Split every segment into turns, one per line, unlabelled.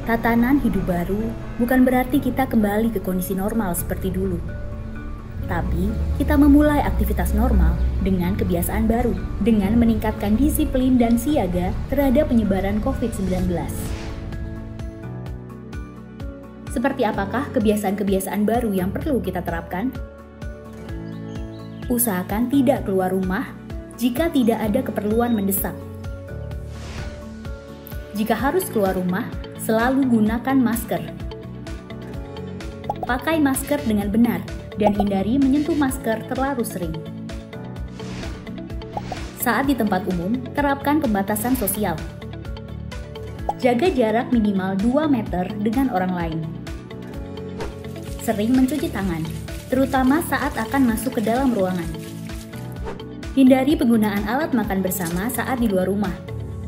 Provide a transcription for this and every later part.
Tatanan hidup baru bukan berarti kita kembali ke kondisi normal seperti dulu. Tapi, kita memulai aktivitas normal dengan kebiasaan baru, dengan meningkatkan disiplin dan siaga terhadap penyebaran COVID-19. Seperti apakah kebiasaan-kebiasaan baru yang perlu kita terapkan? Usahakan tidak keluar rumah jika tidak ada keperluan mendesak. Jika harus keluar rumah, selalu gunakan masker. Pakai masker dengan benar dan hindari menyentuh masker terlalu sering. Saat di tempat umum, terapkan pembatasan sosial. Jaga jarak minimal 2 meter dengan orang lain. Sering mencuci tangan, terutama saat akan masuk ke dalam ruangan. Hindari penggunaan alat makan bersama saat di luar rumah.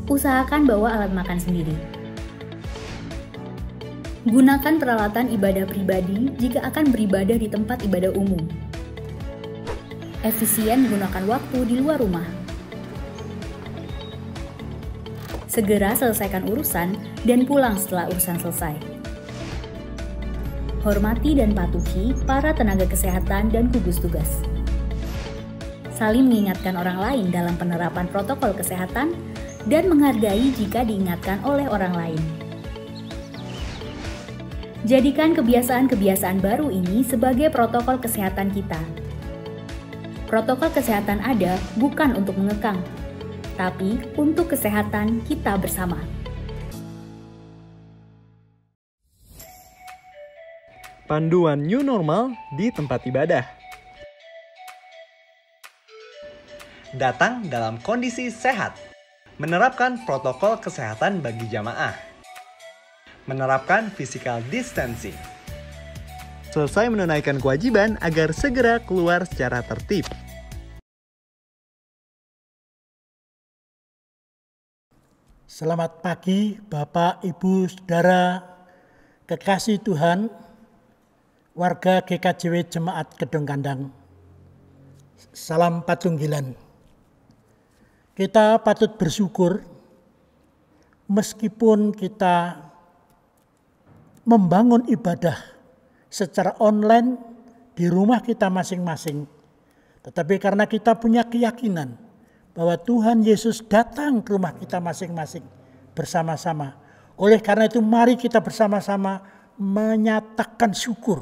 Usahakan bawa alat makan sendiri. Gunakan peralatan ibadah pribadi jika akan beribadah di tempat ibadah umum. Efisien menggunakan waktu di luar rumah. Segera selesaikan urusan dan pulang setelah urusan selesai. Hormati dan patuhi para tenaga kesehatan dan gugus tugas. Saling mengingatkan orang lain dalam penerapan protokol kesehatan dan menghargai jika diingatkan oleh orang lain. Jadikan kebiasaan-kebiasaan baru ini sebagai protokol kesehatan kita. Protokol kesehatan ada bukan untuk mengekang, tapi untuk kesehatan kita bersama.
Panduan new normal di tempat ibadah.
Datang dalam kondisi sehat. Menerapkan protokol kesehatan bagi jamaah. Menerapkan physical distancing.
Selesai menunaikan kewajiban agar segera keluar secara tertib.
Selamat pagi Bapak, Ibu, Saudara, kekasih Tuhan, warga GKJW Jemaat Gedong Kandang. Salam Patunggilan. Kita patut bersyukur meskipun kita membangun ibadah secara online di rumah kita masing-masing. Tetapi karena kita punya keyakinan bahwa Tuhan Yesus datang ke rumah kita masing-masing bersama-sama. Oleh karena itu mari kita bersama-sama menyatakan syukur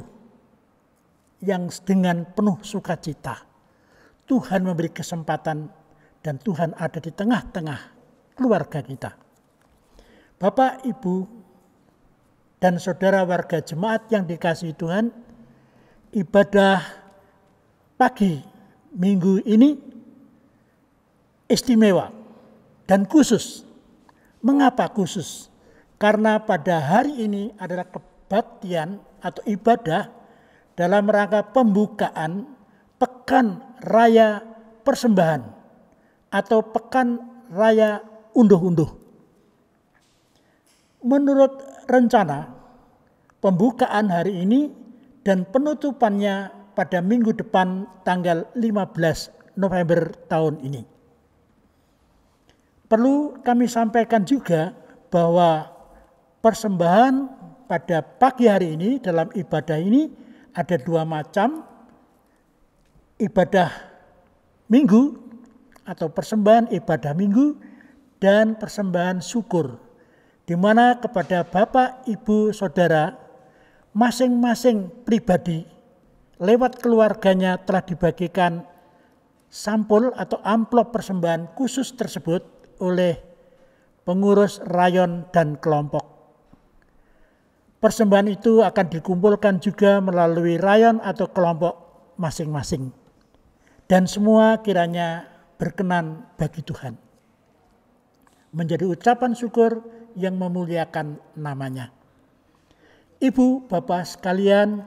yang dengan penuh sukacita. Tuhan memberi kesempatan dan Tuhan ada di tengah-tengah keluarga kita. Bapak, Ibu, dan saudara warga jemaat yang dikasihi Tuhan, ibadah pagi minggu ini istimewa dan khusus. Mengapa khusus? Karena pada hari ini adalah kebaktian atau ibadah dalam rangka pembukaan Pekan Raya Persembahan atau Pekan Raya Unduh-Unduh. Menurut rencana, pembukaan hari ini dan penutupannya pada minggu depan tanggal 15 November tahun ini. Perlu kami sampaikan juga bahwa persembahan pada pagi hari ini dalam ibadah ini ada 2 macam. Ibadah minggu atau persembahan ibadah minggu dan persembahan syukur. Di mana kepada Bapak, Ibu, Saudara, masing-masing pribadi lewat keluarganya telah dibagikan sampul atau amplop persembahan khusus tersebut oleh pengurus rayon dan kelompok. Persembahan itu akan dikumpulkan juga melalui rayon atau kelompok masing-masing. Dan semua kiranya berkenan bagi Tuhan. Menjadi ucapan syukur yang memuliakan namanya. Ibu, Bapak sekalian,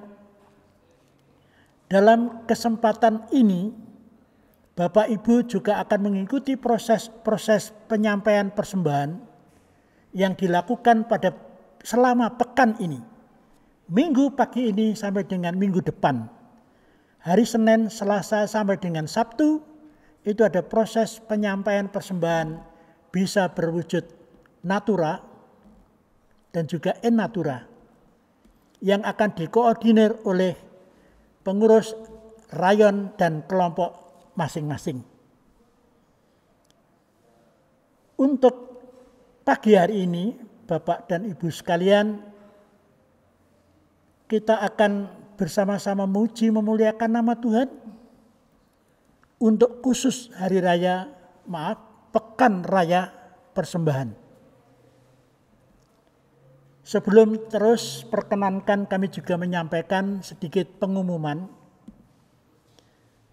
dalam kesempatan ini, Bapak Ibu juga akan mengikuti proses penyampaian persembahan yang dilakukan pada selama pekan ini. Minggu pagi ini sampai dengan minggu depan. Hari Senin, Selasa sampai dengan Sabtu, itu ada proses penyampaian persembahan bisa berwujud natura dan juga Ennatura yang akan dikoordinir oleh pengurus rayon dan kelompok masing-masing. Untuk pagi hari ini, Bapak dan Ibu sekalian, kita akan bersama-sama memuji memuliakan nama Tuhan untuk khusus hari raya, Pekan Raya Persembahan. Sebelum terus, perkenankan kami juga menyampaikan sedikit pengumuman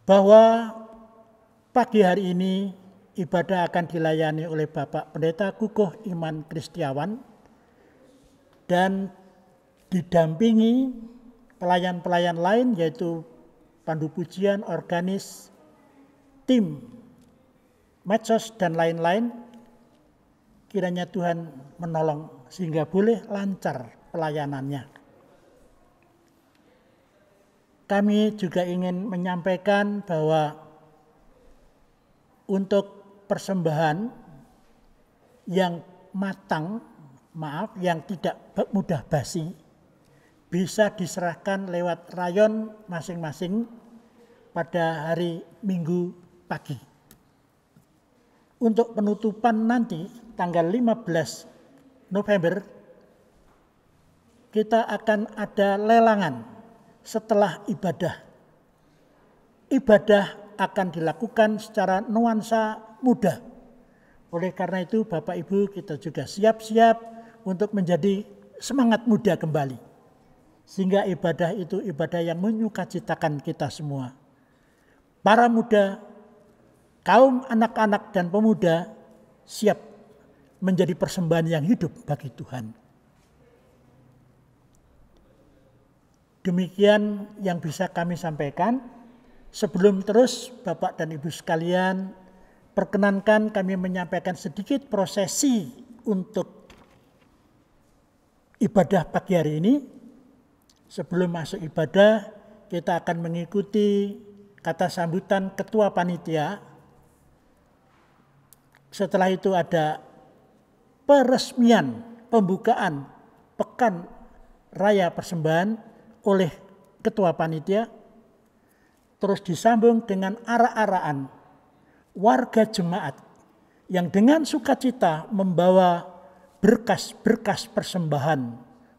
bahwa pagi hari ini ibadah akan dilayani oleh Bapak Pendeta Kukuh Iman Kristiawan dan didampingi pelayan-pelayan lain yaitu pandu pujian, organis, tim, medsos dan lain-lain. Kiranya Tuhan menolong sehingga boleh lancar pelayanannya. Kami juga ingin menyampaikan bahwa untuk persembahan yang matang, yang tidak mudah basi, bisa diserahkan lewat rayon masing-masing pada hari Minggu pagi. Untuk penutupan nanti tanggal 15 November kita akan ada lelangan setelah ibadah. Ibadah akan dilakukan secara nuansa muda. Oleh karena itu Bapak Ibu kita juga siap-siap untuk menjadi semangat muda kembali. Sehingga ibadah itu ibadah yang menyukacitakan kita semua. Para muda, kaum anak-anak dan pemuda siap menjadi persembahan yang hidup bagi Tuhan. Demikian yang bisa kami sampaikan. Sebelum terus Bapak dan Ibu sekalian, perkenankan kami menyampaikan sedikit prosesi untuk ibadah pagi hari ini. Sebelum masuk ibadah, kita akan mengikuti kata sambutan Ketua Panitia. Setelah itu ada peresmian pembukaan Pekan Raya Persembahan oleh Ketua Panitia. Terus disambung dengan arak-arakan warga jemaat yang dengan sukacita membawa berkas-berkas persembahan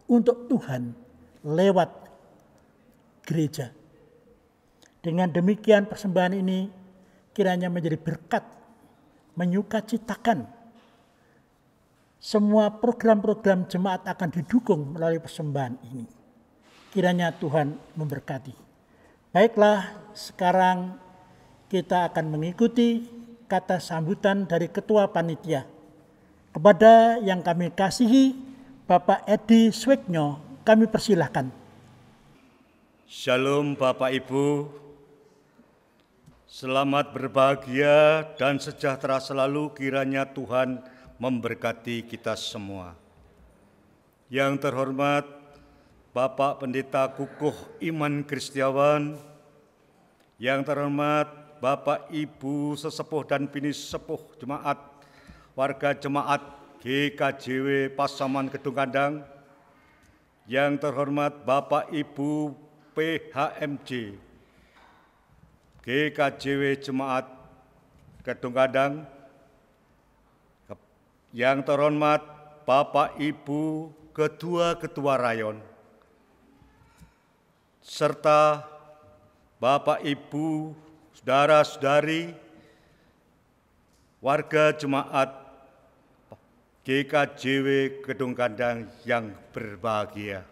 untuk Tuhan lewat gereja. Dengan demikian persembahan ini kiranya menjadi berkat, menyukacitakan. Semua program-program jemaat akan didukung melalui persembahan ini. Kiranya Tuhan memberkati. Baiklah, sekarang kita akan mengikuti kata sambutan dari Ketua Panitia. Kepada yang kami kasihi, Bapak Edi Swegno, kami persilahkan.
Shalom Bapak Ibu, selamat berbahagia dan sejahtera selalu kiranya Tuhan memberkati kita semua. Yang terhormat Bapak Pendeta Kukuh Iman Kristiawan, yang terhormat Bapak Ibu sesepuh dan bini sesepuh jemaat, warga jemaat GKJW Pasaman Kedung Kandang, yang terhormat Bapak Ibu PHMJ GKJW Jemaat Kedung Kandang, yang terhormat Bapak Ibu Ketua-Ketua Rayon, serta Bapak Ibu, saudara-saudari, warga jemaat GKJW Kedung Kandang yang berbahagia.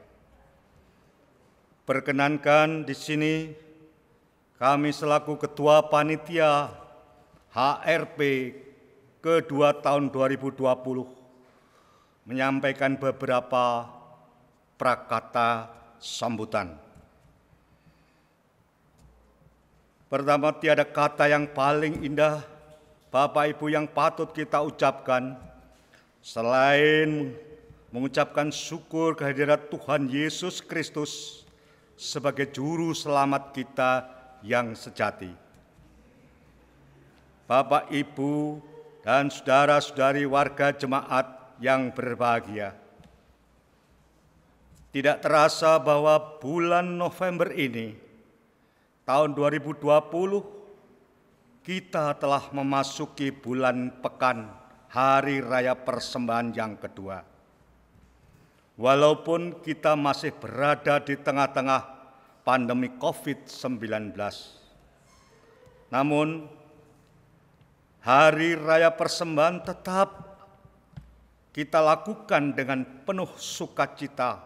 Perkenankan di sini kami selaku Ketua Panitia HRP kedua tahun 2020 menyampaikan beberapa prakata sambutan. Pertama, tiada kata yang paling indah, Bapak Ibu, yang patut kita ucapkan selain mengucapkan syukur kehadirat Tuhan Yesus Kristus sebagai juru selamat kita yang sejati. Bapak, Ibu, dan saudara-saudari warga jemaat yang berbahagia, Tidak terasa bahwa bulan November ini, tahun 2020, kita telah memasuki bulan pekan Hari Raya Persembahan yang kedua. Walaupun kita masih berada di tengah-tengah pandemi COVID-19, namun Hari Raya Persembahan tetap kita lakukan dengan penuh sukacita,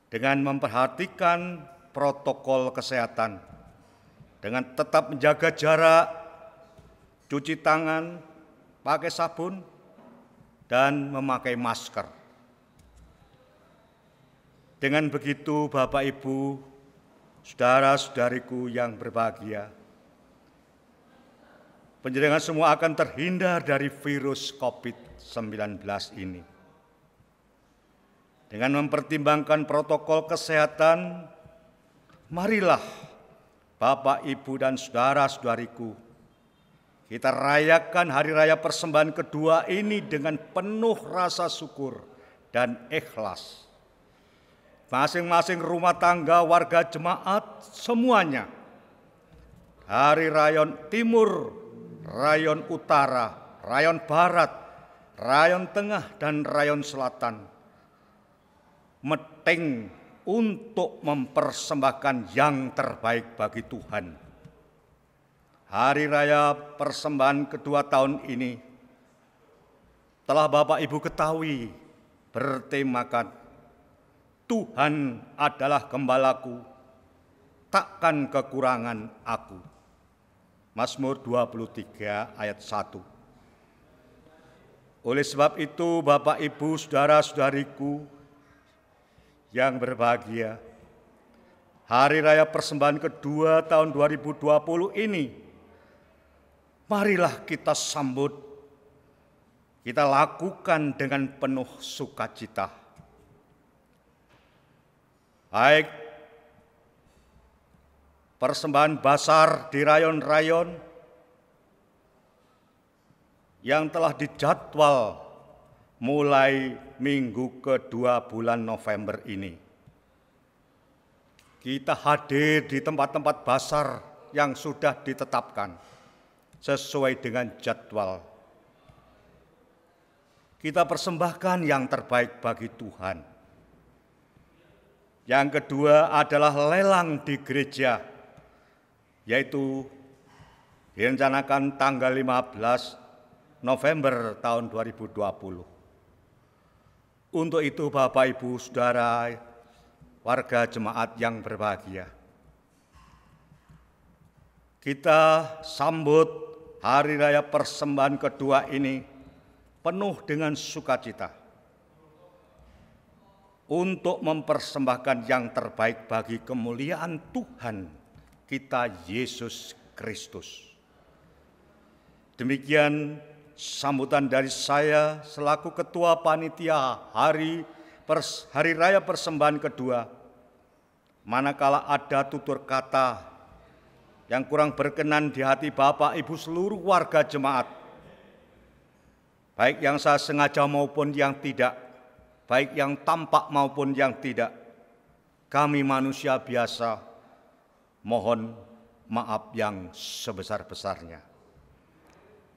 dengan memperhatikan protokol kesehatan, dengan tetap menjaga jarak, cuci tangan, pakai sabun, dan memakai masker. Dengan begitu, Bapak, Ibu, saudara-saudariku yang berbahagia, panjenengan semua akan terhindar dari virus COVID-19 ini. Dengan mempertimbangkan protokol kesehatan, marilah Bapak, Ibu, dan saudara-saudariku, kita rayakan Hari Raya Persembahan kedua ini dengan penuh rasa syukur dan ikhlas. Masing-masing rumah tangga, warga jemaat, semuanya, dari rayon timur, rayon utara, rayon barat, rayon tengah, dan rayon selatan, meting untuk mempersembahkan yang terbaik bagi Tuhan. Hari Raya Persembahan kedua tahun ini telah Bapak Ibu ketahui bertemakan Tuhan adalah gembalaku, takkan kekurangan aku. Mazmur 23 ayat 1. Oleh sebab itu, Bapak, Ibu, saudara-saudariku yang berbahagia, Hari Raya Persembahan kedua tahun 2020 ini, marilah kita sambut, kita lakukan dengan penuh sukacita. Baik persembahan basar di rayon-rayon yang telah dijadwal mulai minggu kedua bulan November ini. Kita hadir di tempat-tempat basar yang sudah ditetapkan sesuai dengan jadwal. Kita persembahkan yang terbaik bagi Tuhan. Yang kedua adalah lelang di gereja, yaitu direncanakan tanggal 15 November tahun 2020. Untuk itu, Bapak, Ibu, saudara, warga jemaat yang berbahagia, kita sambut Hari Raya Persembahan kedua ini penuh dengan sukacita untuk mempersembahkan yang terbaik bagi kemuliaan Tuhan kita Yesus Kristus. Demikian sambutan dari saya selaku Ketua Panitia Hari Raya Persembahan kedua. Manakala ada tutur kata yang kurang berkenan di hati Bapak, Ibu, seluruh warga jemaat, baik yang saya sengaja maupun yang tidak, baik yang tampak maupun yang tidak, kami manusia biasa mohon maaf yang sebesar-besarnya.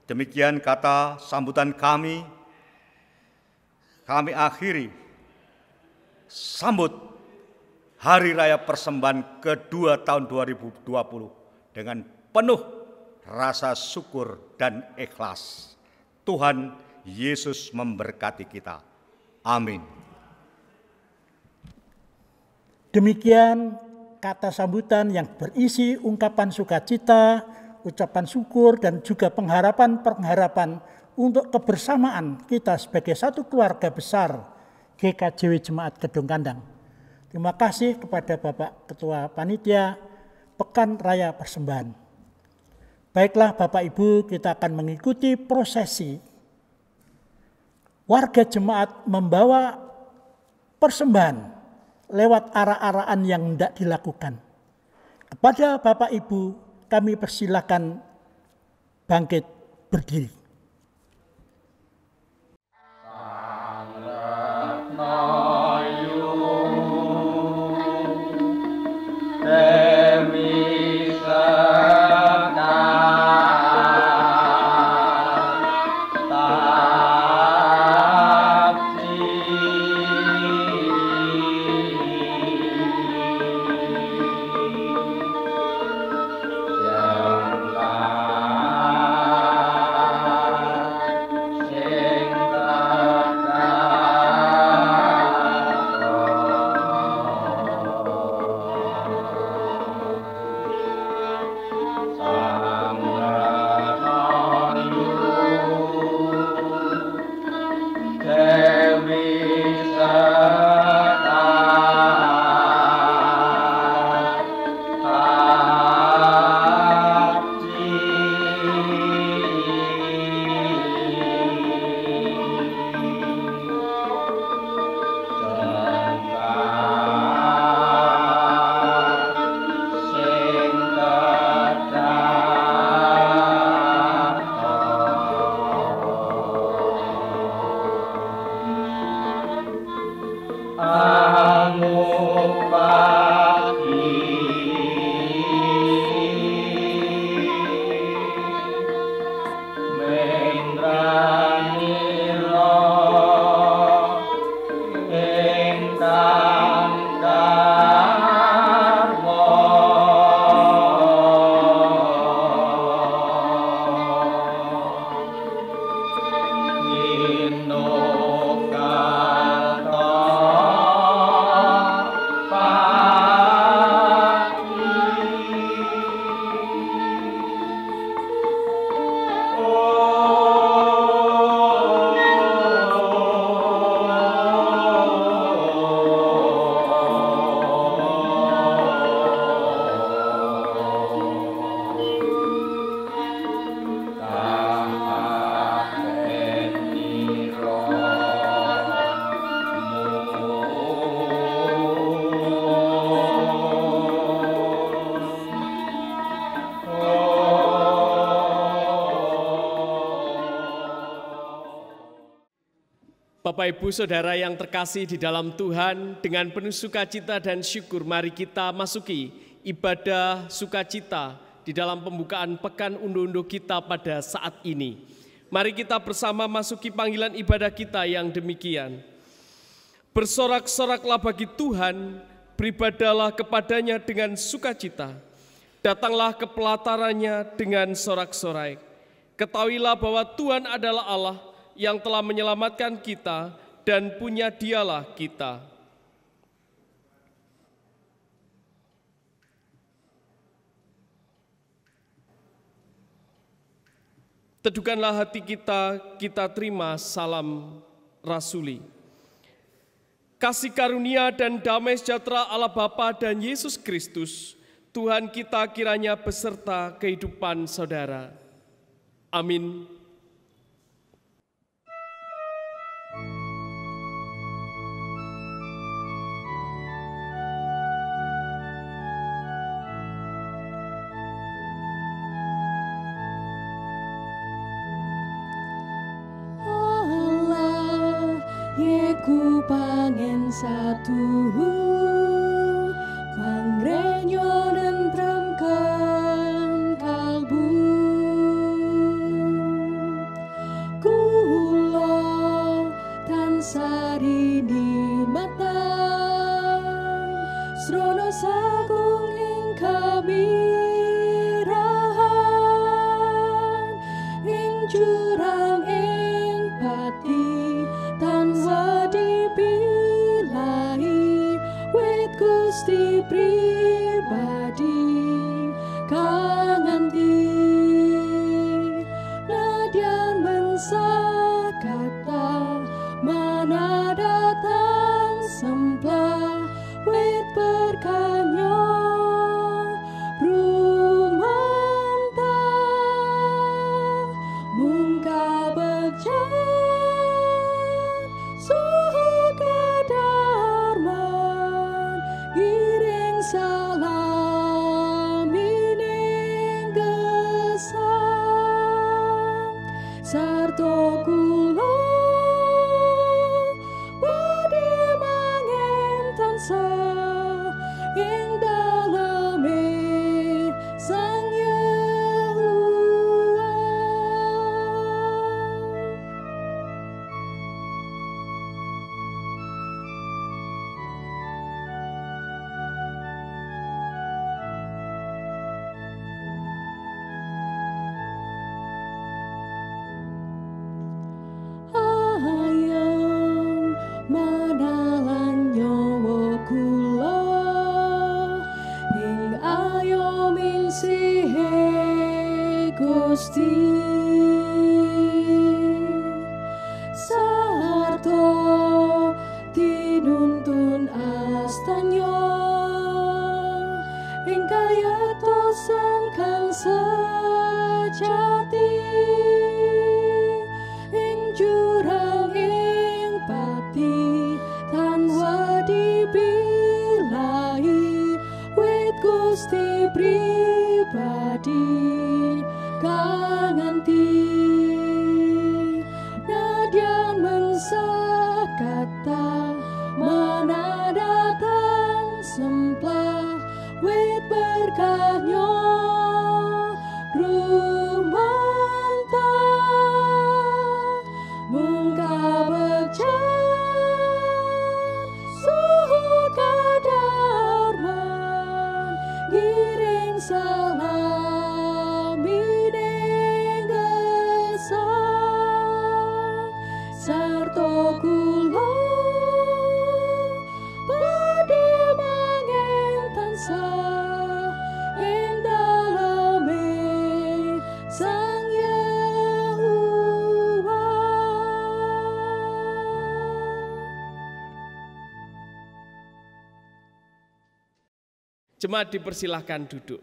Demikian kata sambutan kami akhiri sambut Hari Raya Persembahan kedua tahun 2020 dengan penuh rasa syukur dan ikhlas. Tuhan Yesus memberkati kita. Amin.
Demikian kata sambutan yang berisi ungkapan sukacita, ucapan syukur, dan juga pengharapan-pengharapan untuk kebersamaan kita sebagai satu keluarga besar GKJW Jemaat Gedung Kandang. Terima kasih kepada Bapak Ketua Panitia Pekan Raya Persembahan. Baiklah Bapak Ibu, kita akan mengikuti prosesi warga jemaat membawa persembahan lewat arah-arahan yang hendak dilakukan. Kepada Bapak Ibu, kami persilakan bangkit berdiri.
Sang Ratna Yung Bapak Ibu Saudara yang terkasih di dalam Tuhan, dengan penuh sukacita dan syukur mari kita masuki ibadah sukacita di dalam pembukaan Pekan Unduh-Unduh kita pada saat ini. Mari kita bersama masuki panggilan ibadah kita yang demikian. Bersorak-soraklah bagi Tuhan, beribadahlah kepadanya dengan sukacita. Datanglah ke pelatarannya dengan sorak-sorai. Ketahuilah bahwa Tuhan adalah Allah yang telah menyelamatkan kita dan punya Dialah kita. Teduhkanlah hati kita, kita terima salam rasuli. Kasih karunia dan damai sejahtera Allah Bapa dan Yesus Kristus, Tuhan kita kiranya beserta kehidupan saudara. Amin.
Ku pangen satu pangrenyo nentramkan kalbu kulo tansah rini matang srono sagung ing kabirahan ing jurang ing pati tanpa dipilahi wit Gusti pribadi kanganti nadyan mensa kata mana datang semplah wit berkanyo rumantah mungka berjalan salam ining gesang sarto kula badhe mangen tansah ing daleme Sang Yehuwa. Ayam manalan nyawa kula ing ayom insihe Gusti sarta tinuntun astanya ing kayatosan kang sejati ing jurang ing pati tanpa dipilahi wit Gusti pribadi kanganti nadyan mensa bertokulo pada mangen tansah ing daleme Sang Yehuwa.
Jemaat dipersilahkan duduk.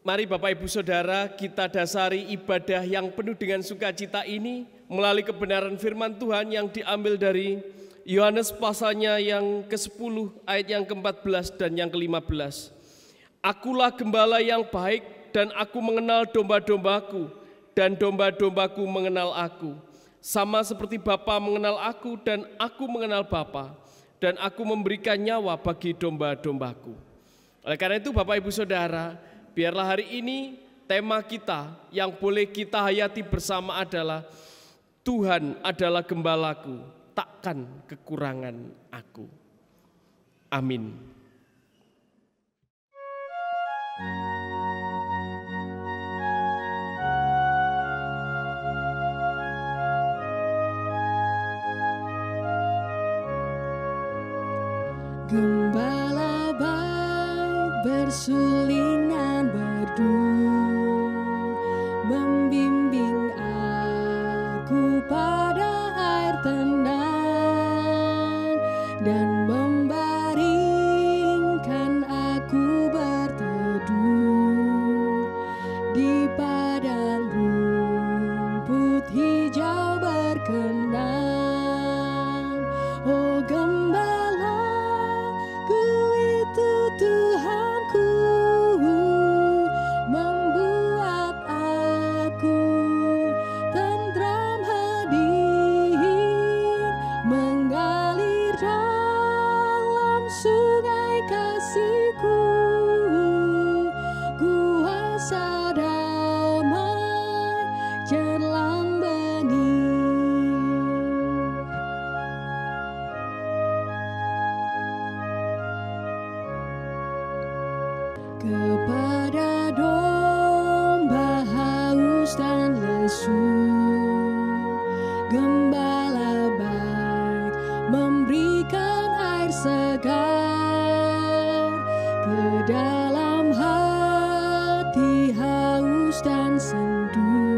Mari Bapak Ibu Saudara, kita dasari ibadah yang penuh dengan sukacita ini melalui kebenaran firman Tuhan yang diambil dari Yohanes pasalnya yang ke-10 ayat yang ke-14 dan yang ke-15. Akulah gembala yang baik dan aku mengenal domba-dombaku dan domba-dombaku mengenal aku. Sama seperti Bapa mengenal aku dan aku mengenal Bapa dan aku memberikan nyawa bagi domba-dombaku. Oleh karena itu Bapak Ibu Saudara, biarlah hari ini tema kita yang boleh kita hayati bersama adalah Tuhan adalah gembalaku, takkan kekurangan aku. Amin.
Gembala baik bersulingan merdu, membimbing aku pada air tenang dan membaringkan aku berteduh di padang rumput hijau berkenang. Oh gembala itu Tuhanku, membuat aku tentram hadir, mengalir dalam sungai kasih-Ku, kuasa damai jelang bening. Kepada domba haus dan lesu, gembala baik memberikan air segar ke dalam hati haus dan sendu,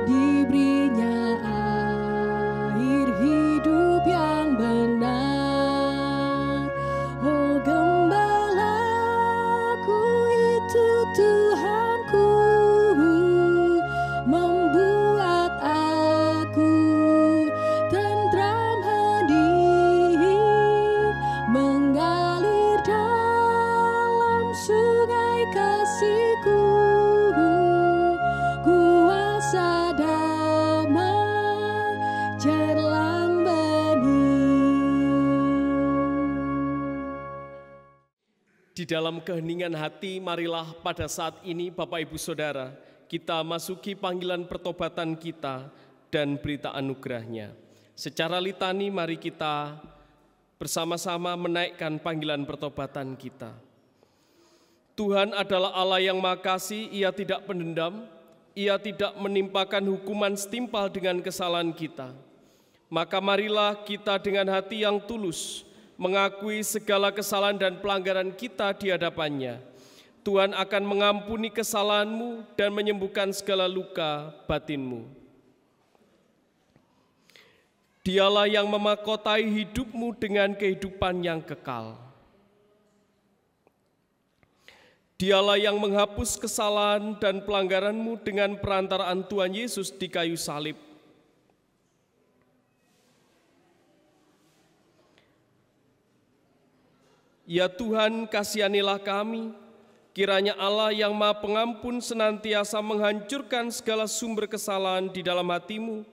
diberinya air hidup yang benar. Oh gembalaku itu Tuhanku, membuat aku tentram hadir, mengalir dalam sungai kasih-Ku, kuasa damai jelang bening.
Di dalam keheningan hati, marilah pada saat ini Bapak Ibu Saudara, kita masuki panggilan pertobatan kita dan berita anugerahnya. Secara litani mari kita bersama-sama menaikkan panggilan pertobatan kita. Tuhan adalah Allah yang Maha Kasih, Ia tidak pendendam, Ia tidak menimpakan hukuman setimpal dengan kesalahan kita. Maka marilah kita dengan hati yang tulus mengakui segala kesalahan dan pelanggaran kita di hadapannya. Tuhan akan mengampuni kesalahanmu dan menyembuhkan segala luka batinmu. Dialah yang memahkotai hidupmu dengan kehidupan yang kekal. Dialah yang menghapus kesalahan dan pelanggaranmu dengan perantaraan Tuhan Yesus di kayu salib. Ya Tuhan, kasihanilah kami, kiranya Allah yang Maha Pengampun senantiasa menghancurkan segala sumber kesalahan di dalam hatimu,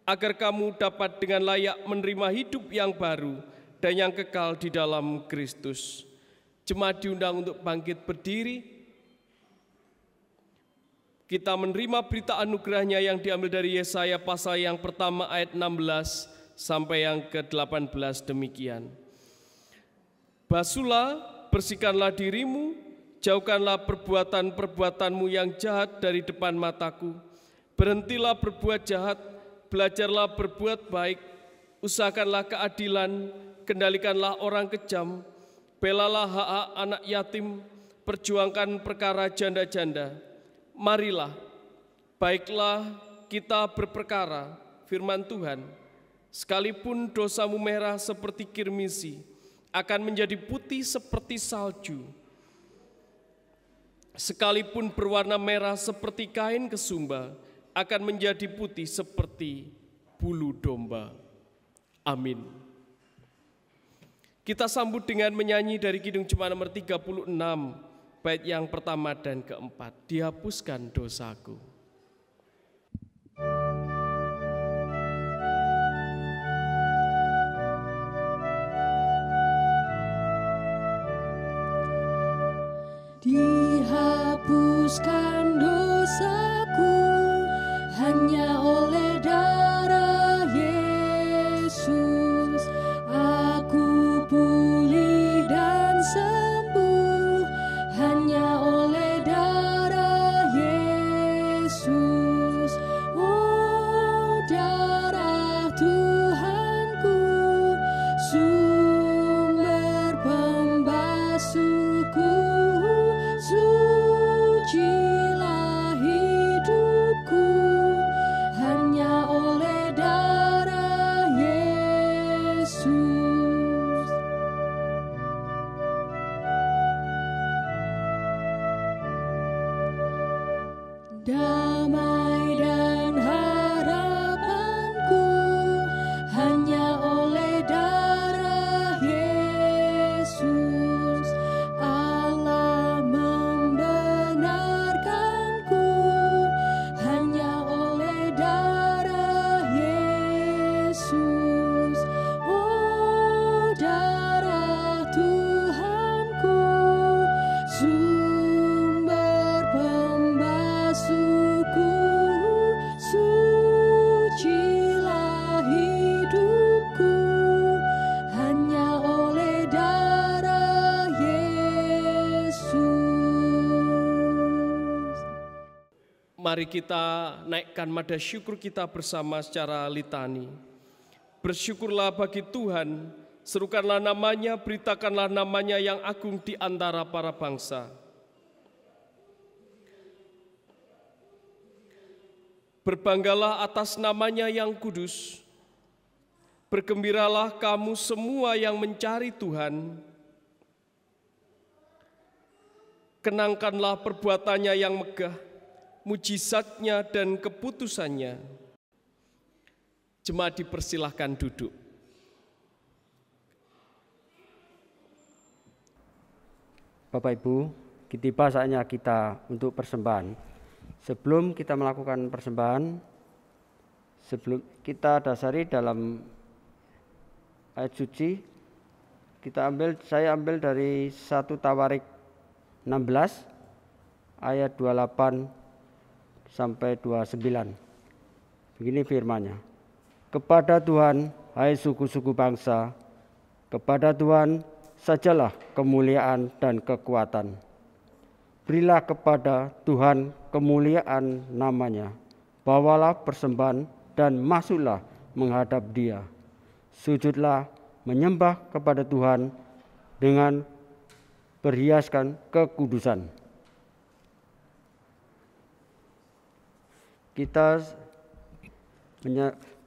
agar kamu dapat dengan layak menerima hidup yang baru dan yang kekal di dalam Kristus. Jemaat diundang untuk bangkit berdiri. Kita menerima berita anugerahnya yang diambil dari Yesaya pasal yang pertama ayat 16 sampai yang ke-18 demikian. Basuhlah, bersihkanlah dirimu, Jauhkanlah perbuatan-perbuatanmu yang jahat dari depan mataku. Berhentilah berbuat jahat, belajarlah berbuat baik, usahakanlah keadilan, kendalikanlah orang kejam, belalah hak-hak anak yatim, perjuangkan perkara janda-janda. Marilah, baiklah kita berperkara, firman Tuhan. Sekalipun dosamu merah seperti kirmisi, akan menjadi putih seperti salju. Sekalipun berwarna merah seperti kain kesumba, akan menjadi putih seperti bulu domba. Amin. Kita sambut dengan menyanyi dari Kidung Jemaat nomor 36, bait yang pertama dan keempat. Dihapuskan dosaku.
Dihapuskan dosaku hanya oleh darah Yesus. Aku pulih dan sembuh hanya oleh darah Yesus. Oh, darah Tuhanku, sumber pembasuhku, sucilah hidupku hanya oleh darah Yesus. Damai dan harapanku hanya oleh darah Yesus. Allah membenarkanku hanya oleh darah Yesus. Oh, darah Tuhanku, sumber pembasuhku, sucilah hidupku hanya oleh darah Yesus.
Mari kita naikkan nada syukur kita bersama secara litani. Bersyukurlah bagi Tuhan, serukanlah namanya, beritakanlah namanya yang agung di antara para bangsa. Berbanggalah atas namanya yang kudus. Bergembiralah kamu semua yang mencari Tuhan. Kenangkanlah perbuatannya yang megah, mujizatnya dan keputusannya. Jemaat dipersilahkan duduk.
Bapak Ibu, tiba saatnya kita untuk persembahan. Sebelum kita melakukan persembahan, sebelum kita dasari dalam ayat suci, saya ambil dari 1 Tawarik 16 ayat 28 sampai 29. Begini firman-Nya. Kepada Tuhan, hai suku-suku bangsa, kepada Tuhan sajalah kemuliaan dan kekuatan. Berilah kepada Tuhan kemuliaan namanya. Bawalah persembahan dan masuklah menghadap Dia. Sujudlah menyembah kepada Tuhan dengan berhiaskan kekudusan. Kita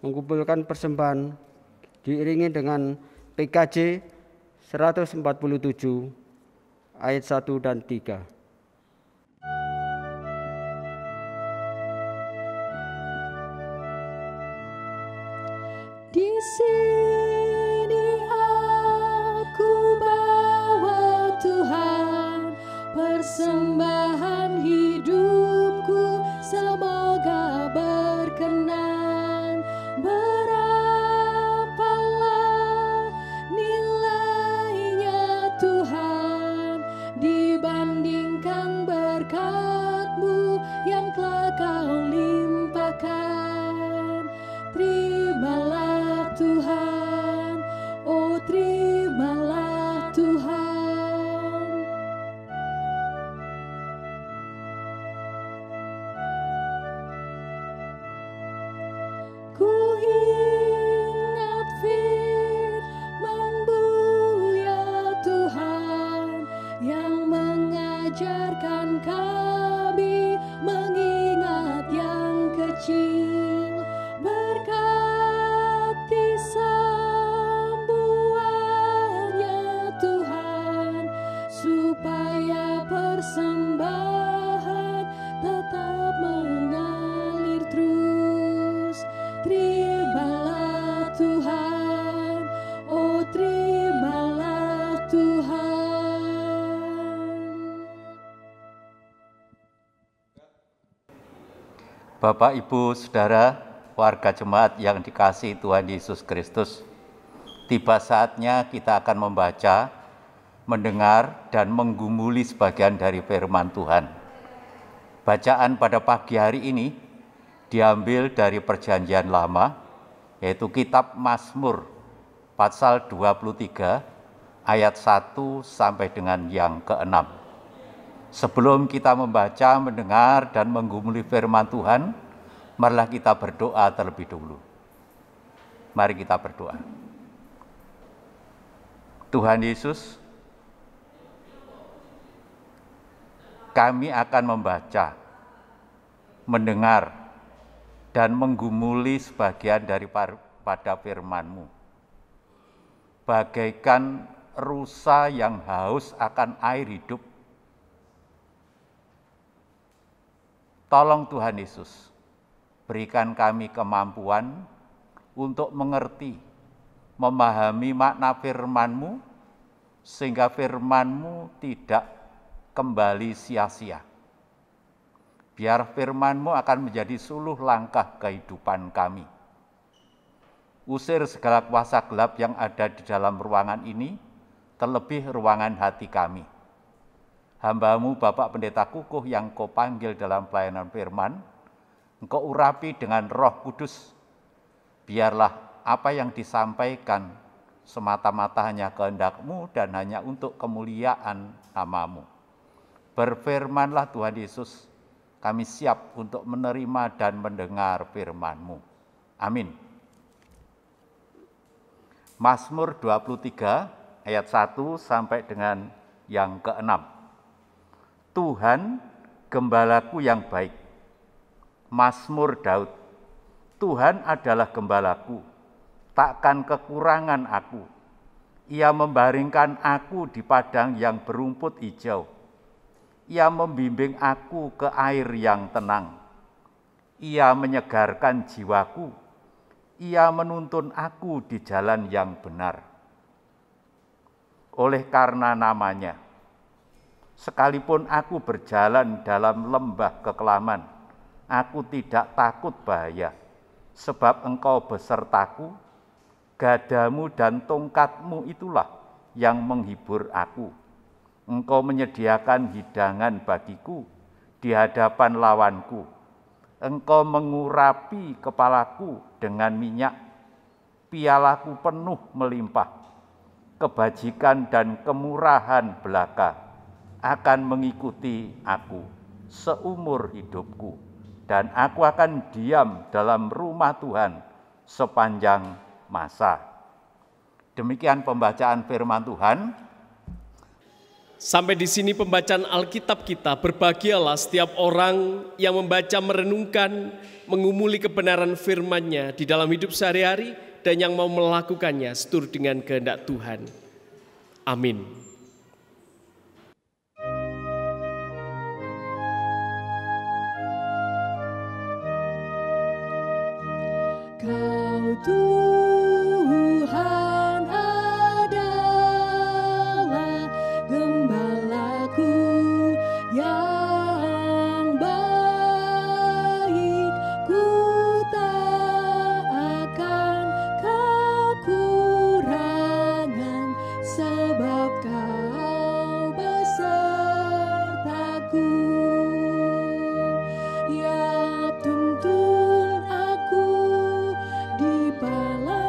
mengumpulkan persembahan diiringi dengan PKJ 147 ayat 1 dan 3.
Di sini aku bawa Tuhan persembahan hidupku, semoga berkenan. Berapalah nilainya Tuhan dibandingkan berkat-Mu yang telah Kau limpahkan. Terimalah Tuhan, oh terimalah Tuhan. kecil, berkati semuanya Tuhan, supaya persembahan tetap mengalir terus. Terimalah Tuhan, oh terimalah Tuhan.
Bapak, Ibu, Saudara, warga jemaat yang dikasihi Tuhan Yesus Kristus, tiba saatnya kita akan membaca, mendengar, dan menggumuli sebagian dari firman Tuhan. Bacaan pada pagi hari ini diambil dari Perjanjian Lama, yaitu kitab Mazmur, pasal 23, ayat 1 sampai dengan yang ke-6. Sebelum kita membaca, mendengar, dan menggumuli firman Tuhan, marilah kita berdoa terlebih dahulu. Mari kita berdoa. Tuhan Yesus, kami akan membaca, mendengar, dan menggumuli sebagian daripada firman-Mu. Bagaikan rusa yang haus akan air hidup, tolong Tuhan Yesus, berikan kami kemampuan untuk mengerti, memahami makna firman-Mu, sehingga firman-Mu tidak kembali sia-sia. Biar firman-Mu akan menjadi suluh langkah kehidupan kami. Usir segala kuasa gelap yang ada di dalam ruangan ini, terlebih ruangan hati kami. Hamba-Mu Bapak Pendeta Kukuh yang Kau panggil dalam pelayanan firman, Engkau urapi dengan Roh Kudus. Biarlah apa yang disampaikan semata-mata hanya kehendak-Mu dan hanya untuk kemuliaan nama-Mu. Berfirmanlah Tuhan Yesus, kami siap untuk menerima dan mendengar firman-Mu. Amin. Mazmur 23 ayat 1 sampai dengan yang ke-6. Tuhan, gembalaku yang baik. Mazmur Daud. Tuhan adalah gembalaku, takkan kekurangan aku. Ia membaringkan aku di padang yang berumput hijau. Ia membimbing aku ke air yang tenang. Ia menyegarkan jiwaku. Ia menuntun aku di jalan yang benar. Oleh karena namanya, sekalipun aku berjalan dalam lembah kekelaman, aku tidak takut bahaya, sebab Engkau besertaku, gadamu dan tongkatmu itulah yang menghibur aku. Engkau menyediakan hidangan bagiku di hadapan lawanku. Engkau mengurapi kepalaku dengan minyak, pialaku penuh melimpah. Kebajikan dan kemurahan belaka akan mengikuti aku seumur hidupku, dan aku akan diam dalam rumah Tuhan sepanjang masa. Demikian pembacaan firman Tuhan.
Sampai di sini pembacaan Alkitab kita. Berbahagialah setiap orang yang membaca, merenungkan, mengumuli kebenaran firman-Nya di dalam hidup sehari-hari dan yang mau melakukannya seturut dengan kehendak Tuhan. Amin.
Kau Tuhan adalah gembalaku yang baik, ku tak akan kekurangan, sebab Kau besertaku. Ya tuntun aku di palang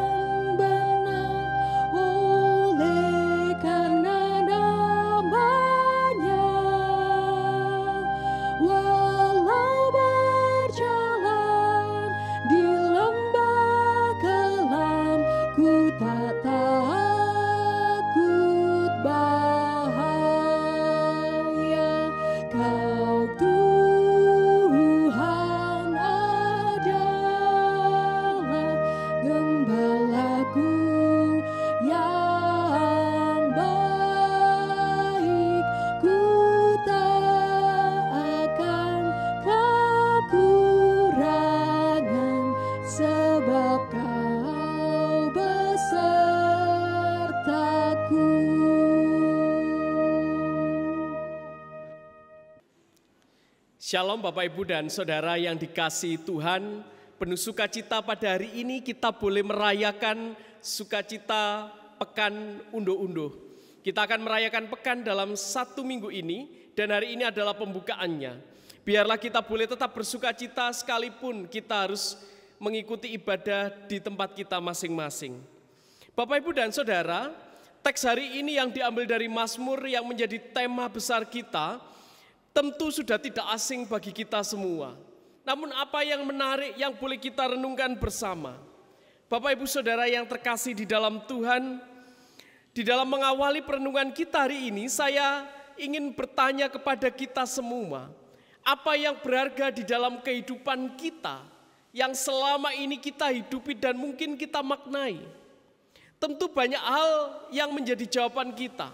Shalom Bapak Ibu dan Saudara yang dikasihi Tuhan. Penuh sukacita pada hari ini kita boleh merayakan sukacita Pekan Unduh-Unduh. Kita akan merayakan pekan dalam 1 minggu ini dan hari ini adalah pembukaannya. Biarlah kita boleh tetap bersukacita sekalipun kita harus mengikuti ibadah di tempat kita masing-masing. Bapak Ibu dan Saudara, teks hari ini yang diambil dari Mazmur yang menjadi tema besar kita tentu sudah tidak asing bagi kita semua. Namun apa yang menarik yang boleh kita renungkan bersama? Bapak Ibu Saudara yang terkasih di dalam Tuhan, di dalam mengawali perenungan kita hari ini, saya ingin bertanya kepada kita semua, apa yang berharga di dalam kehidupan kita, yang selama ini kita hidupi dan mungkin kita maknai? Tentu banyak hal yang menjadi jawaban kita.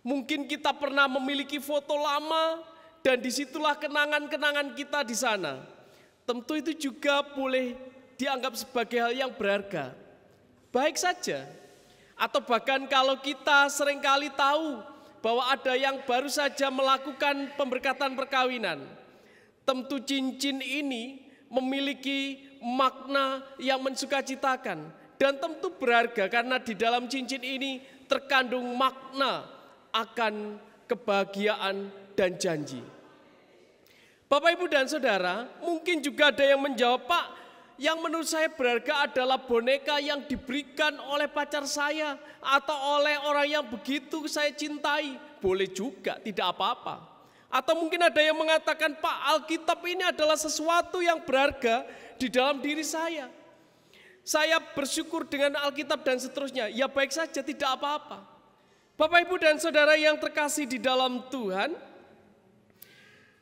Mungkin kita pernah memiliki foto lama, dan disitulah kenangan-kenangan kita di sana. Tentu itu juga boleh dianggap sebagai hal yang berharga. Baik saja. Atau bahkan kalau kita seringkali tahu bahwa ada yang baru saja melakukan pemberkatan perkawinan. Tentu cincin ini memiliki makna yang mensukacitakan. Dan tentu berharga karena di dalam cincin ini terkandung makna akan kebahagiaan dan janji. Bapak Ibu dan Saudara, mungkin juga ada yang menjawab, Pak, yang menurut saya berharga adalah boneka yang diberikan oleh pacar saya atau oleh orang yang begitu saya cintai. Boleh juga, tidak apa-apa. Atau mungkin ada yang mengatakan, Pak, Alkitab ini adalah sesuatu yang berharga di dalam diri saya. Saya bersyukur dengan Alkitab dan seterusnya. Ya baik saja, tidak apa-apa. Bapak Ibu dan Saudara yang terkasih di dalam Tuhan,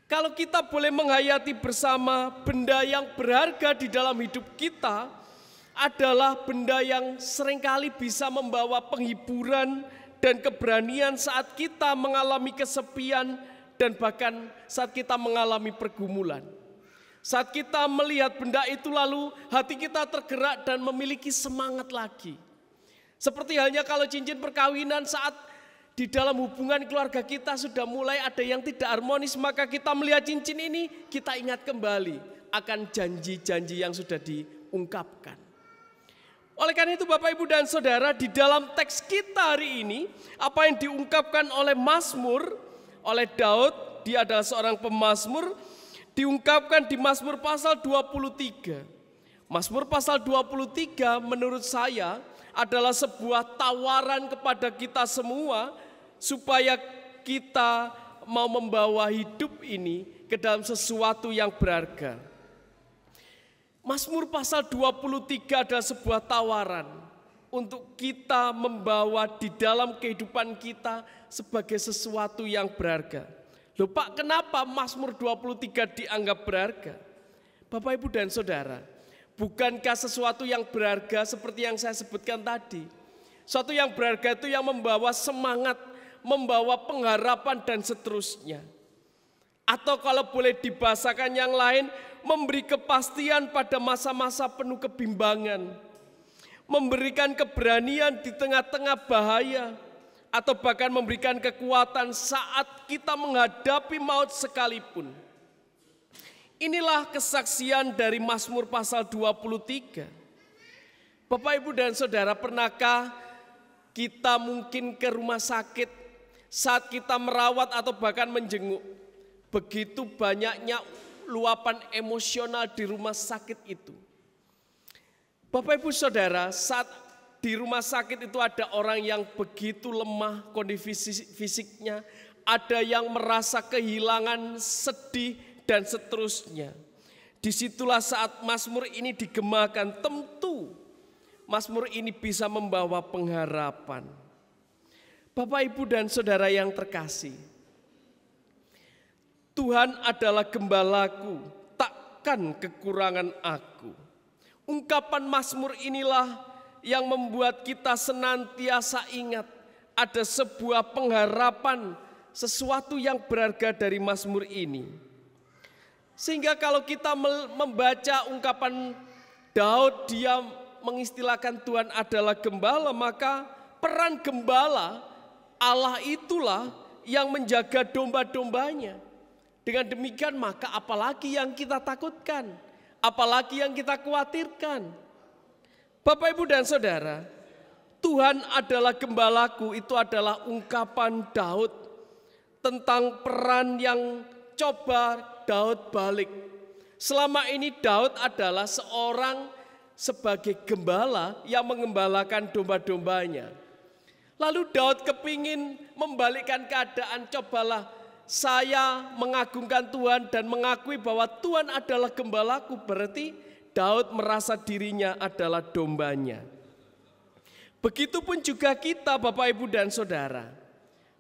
kalau kita boleh menghayati bersama benda yang berharga di dalam hidup kita adalah benda yang seringkali bisa membawa penghiburan dan keberanian saat kita mengalami kesepian dan bahkan saat kita mengalami pergumulan. Saat kita melihat benda itu lalu hati kita tergerak dan memiliki semangat lagi. Seperti halnya kalau cincin perkawinan saat di dalam hubungan keluarga kita sudah mulai ada yang tidak harmonis, maka kita melihat cincin ini, kita ingat kembali akan janji-janji yang sudah diungkapkan. Oleh karena itu Bapak Ibu dan Saudara, di dalam teks kita hari ini, apa yang diungkapkan oleh Mazmur, oleh Daud, dia adalah seorang pemazmur, diungkapkan di Mazmur pasal 23. Mazmur pasal 23 menurut saya adalah sebuah tawaran kepada kita semua supaya kita mau membawa hidup ini ke dalam sesuatu yang berharga. Mazmur pasal 23 adalah sebuah tawaran untuk kita membawa di dalam kehidupan kita sebagai sesuatu yang berharga. Loh Pak, kenapa Mazmur 23 dianggap berharga? Bapak Ibu dan Saudara, bukankah sesuatu yang berharga seperti yang saya sebutkan tadi? Suatu yang berharga itu yang membawa semangat, membawa pengharapan dan seterusnya. Atau kalau boleh dibahasakan yang lain, memberi kepastian pada masa-masa penuh kebimbangan. Memberikan keberanian di tengah-tengah bahaya. Atau bahkan memberikan kekuatan saat kita menghadapi maut sekalipun. Inilah kesaksian dari Mazmur pasal 23. Bapak Ibu dan Saudara, pernahkah kita mungkin ke rumah sakit saat kita merawat atau bahkan menjenguk? Begitu banyaknya luapan emosional di rumah sakit itu. Bapak Ibu Saudara, saat di rumah sakit itu ada orang yang begitu lemah kondisi fisiknya, ada yang merasa kehilangan, sedih, dan seterusnya. Disitulah saat Mazmur ini digemakan, tentu Mazmur ini bisa membawa pengharapan. Bapak Ibu dan Saudara yang terkasih, Tuhan adalah gembalaku, takkan kekurangan aku. Ungkapan Mazmur inilah yang membuat kita senantiasa ingat ada sebuah pengharapan, sesuatu yang berharga dari Mazmur ini. Sehingga kalau kita membaca ungkapan Daud, dia mengistilahkan Tuhan adalah gembala, maka peran gembala Allah itulah yang menjaga domba-dombanya. Dengan demikian maka apalagi yang kita takutkan, apalagi yang kita khawatirkan. Bapak, Ibu, dan Saudara, Tuhan adalah gembalaku itu adalah ungkapan Daud tentang peran yang coba Daud balik. Selama ini Daud adalah seorang sebagai gembala yang mengembalakan domba-dombanya. Lalu Daud kepingin membalikkan keadaan, cobalah saya mengagungkan Tuhan dan mengakui bahwa Tuhan adalah gembalaku. Berarti Daud merasa dirinya adalah dombanya. Begitupun juga kita, Bapak, Ibu, dan Saudara.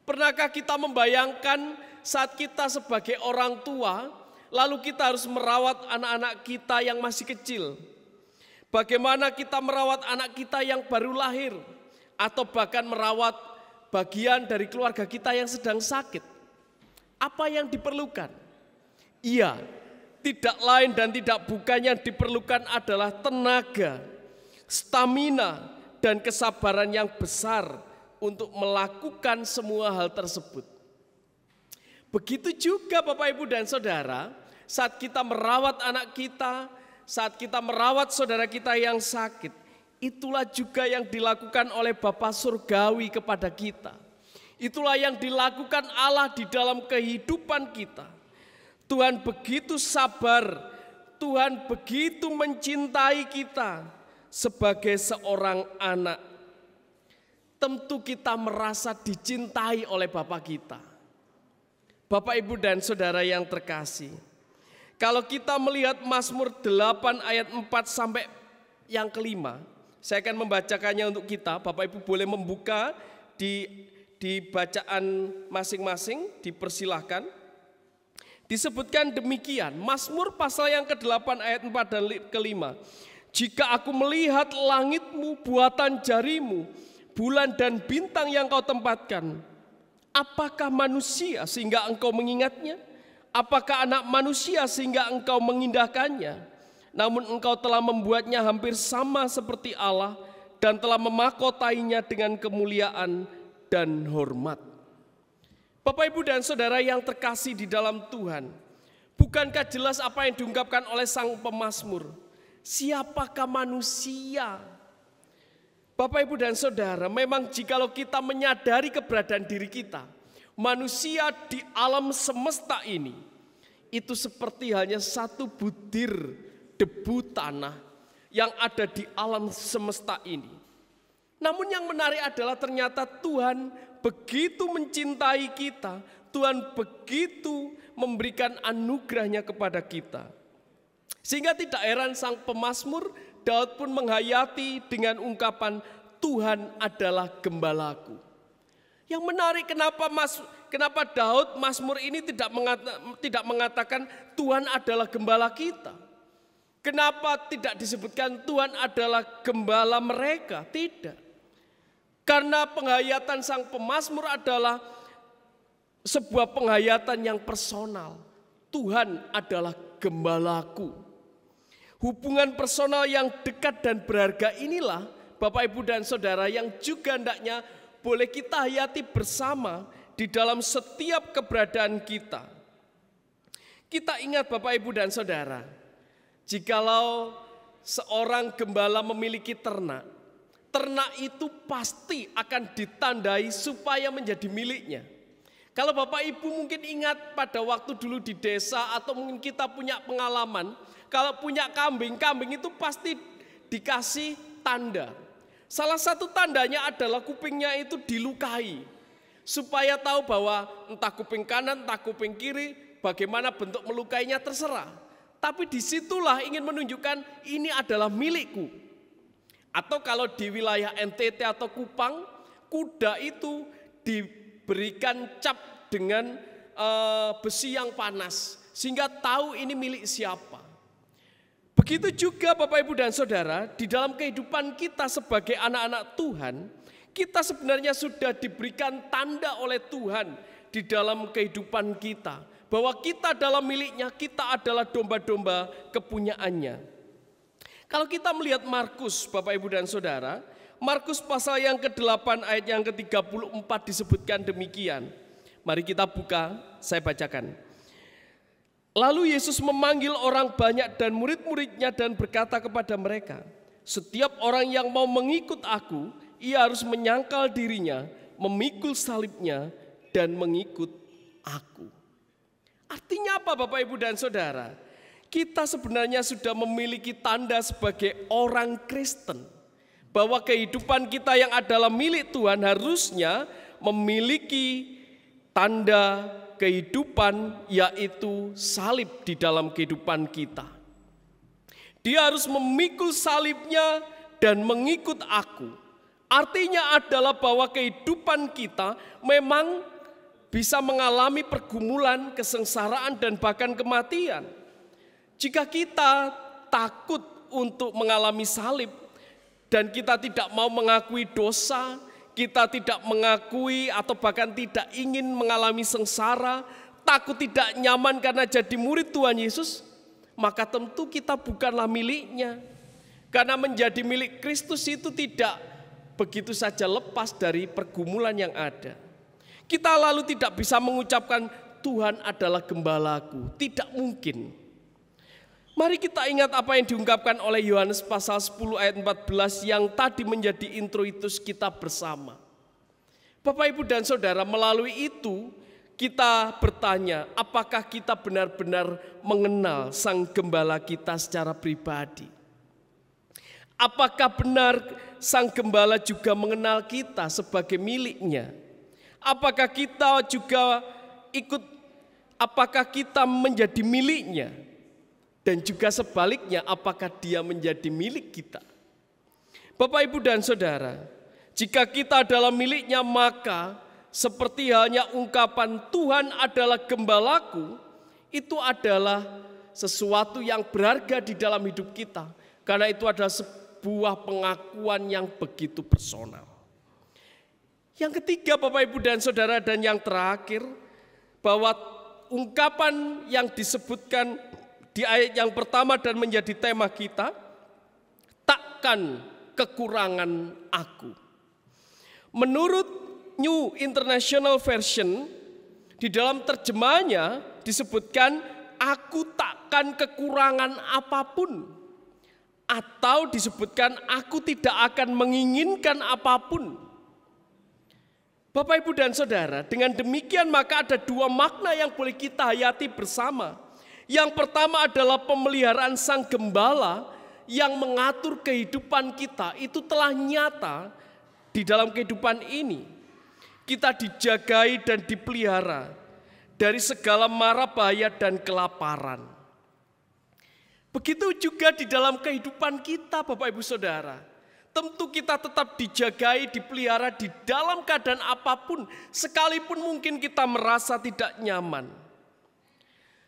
Pernahkah kita membayangkan saat kita sebagai orang tua, lalu kita harus merawat anak-anak kita yang masih kecil? Bagaimana kita merawat anak kita yang baru lahir? Atau bahkan merawat bagian dari keluarga kita yang sedang sakit? Apa yang diperlukan? Iya, tidak lain dan tidak bukan yang diperlukan adalah tenaga, stamina, dan kesabaran yang besar untuk melakukan semua hal tersebut. Begitu juga Bapak, Ibu, dan Saudara, saat kita merawat anak kita, saat kita merawat saudara kita yang sakit, itulah juga yang dilakukan oleh Bapa Surgawi kepada kita. Itulah yang dilakukan Allah di dalam kehidupan kita. Tuhan begitu sabar, Tuhan begitu mencintai kita sebagai seorang anak. Tentu kita merasa dicintai oleh Bapa kita. Bapak, Ibu, dan Saudara yang terkasih, kalau kita melihat Mazmur 8 ayat 4 sampai yang kelima, saya akan membacakannya untuk kita. Bapak, Ibu, boleh membuka di bacaan masing-masing, dipersilahkan. Disebutkan demikian, Mazmur pasal yang ke-8 ayat 4 dan ke-5. Jika aku melihat langitmu, buatan jarimu, bulan dan bintang yang kau tempatkan, apakah manusia sehingga engkau mengingatnya? Apakah anak manusia sehingga engkau mengindahkannya? Namun engkau telah membuatnya hampir sama seperti Allah dan telah memahkotainya dengan kemuliaan dan hormat. Bapak, Ibu, dan Saudara yang terkasih di dalam Tuhan, bukankah jelas apa yang diungkapkan oleh sang pemazmur? Siapakah manusia? Bapak, Ibu, dan Saudara, memang jikalau kita menyadari keberadaan diri kita, manusia di alam semesta ini, itu seperti hanya satu butir debu tanah yang ada di alam semesta ini. Namun yang menarik adalah ternyata Tuhan begitu mencintai kita, Tuhan begitu memberikan anugerahnya kepada kita. Sehingga tidak heran sang pemazmur Daud pun menghayati dengan ungkapan Tuhan adalah gembalaku. Yang menarik kenapa Daud Mazmur ini tidak mengatakan Tuhan adalah gembala kita. Kenapa tidak disebutkan Tuhan adalah gembala mereka? Tidak. Karena penghayatan sang pemazmur adalah sebuah penghayatan yang personal. Tuhan adalah gembalaku. Hubungan personal yang dekat dan berharga inilah Bapak, Ibu, dan Saudara yang juga hendaknya boleh kita hayati bersama di dalam setiap keberadaan kita. Kita ingat Bapak, Ibu, dan Saudara, jikalau seorang gembala memiliki ternak, ternak itu pasti akan ditandai supaya menjadi miliknya. Kalau Bapak Ibu mungkin ingat pada waktu dulu di desa atau mungkin kita punya pengalaman, kalau punya kambing, kambing itu pasti dikasih tanda. Salah satu tandanya adalah kupingnya itu dilukai. Supaya tahu bahwa entah kuping kanan, entah kuping kiri, bagaimana bentuk melukainya terserah. Tapi disitulah ingin menunjukkan ini adalah milikku. Atau kalau di wilayah NTT atau Kupang, kuda itu diberikan cap dengan besi yang panas. Sehingga tahu ini milik siapa. Begitu juga Bapak, Ibu, dan Saudara, di dalam kehidupan kita sebagai anak-anak Tuhan, kita sebenarnya sudah diberikan tanda oleh Tuhan di dalam kehidupan kita. Bahwa kita adalah miliknya, kita adalah domba-domba kepunyaannya. Kalau kita melihat Markus, Bapak, Ibu, dan Saudara, Markus pasal yang ke-8 ayat yang ke-34 disebutkan demikian. Mari kita buka, saya bacakan. Lalu Yesus memanggil orang banyak dan murid-muridnya dan berkata kepada mereka, setiap orang yang mau mengikut aku, ia harus menyangkal dirinya, memikul salibnya, dan mengikut aku. Artinya apa Bapak, Ibu, dan Saudara? Kita sebenarnya sudah memiliki tanda sebagai orang Kristen, bahwa kehidupan kita yang adalah milik Tuhan harusnya memiliki tanda kehidupan, yaitu salib di dalam kehidupan kita. Dia harus memikul salibnya dan mengikut aku. Artinya adalah bahwa kehidupan kita memang bisa mengalami pergumulan, kesengsaraan, dan bahkan kematian. Jika kita takut untuk mengalami salib dan kita tidak mau mengakui dosa, kita tidak mengakui atau bahkan tidak ingin mengalami sengsara, takut tidak nyaman karena jadi murid Tuhan Yesus, maka tentu kita bukanlah miliknya. Karena menjadi milik Kristus itu tidak begitu saja lepas dari pergumulan yang ada. Kita lalu tidak bisa mengucapkan Tuhan adalah gembalaku, tidak mungkin. Mari kita ingat apa yang diungkapkan oleh Yohanes pasal 10 ayat 14 yang tadi menjadi introitus kita bersama. Bapak, Ibu, dan Saudara, melalui itu kita bertanya, apakah kita benar-benar mengenal Sang Gembala kita secara pribadi? Apakah benar Sang Gembala juga mengenal kita sebagai miliknya? Apakah kita juga apakah kita menjadi miliknya? Dan juga sebaliknya, apakah dia menjadi milik kita? Bapak, Ibu, dan Saudara, jika kita adalah miliknya, maka seperti halnya ungkapan Tuhan adalah gembalaku, itu adalah sesuatu yang berharga di dalam hidup kita. Karena itu adalah sebuah pengakuan yang begitu personal. Yang ketiga, Bapak, Ibu, dan Saudara, dan yang terakhir, bahwa ungkapan yang disebutkan di ayat yang pertama dan menjadi tema kita, takkan kekurangan aku. Menurut New International Version, di dalam terjemahannya disebutkan aku takkan kekurangan apapun. Atau disebutkan aku tidak akan menginginkan apapun. Bapak, Ibu, dan Saudara, dengan demikian maka ada dua makna yang boleh kita hayati bersama. Yang pertama adalah pemeliharaan Sang Gembala yang mengatur kehidupan kita itu telah nyata di dalam kehidupan ini. Kita dijagai dan dipelihara dari segala mara bahaya dan kelaparan. Begitu juga di dalam kehidupan kita, Bapak, Ibu, Saudara. Tentu kita tetap dijagai, dipelihara di dalam keadaan apapun, sekalipun mungkin kita merasa tidak nyaman.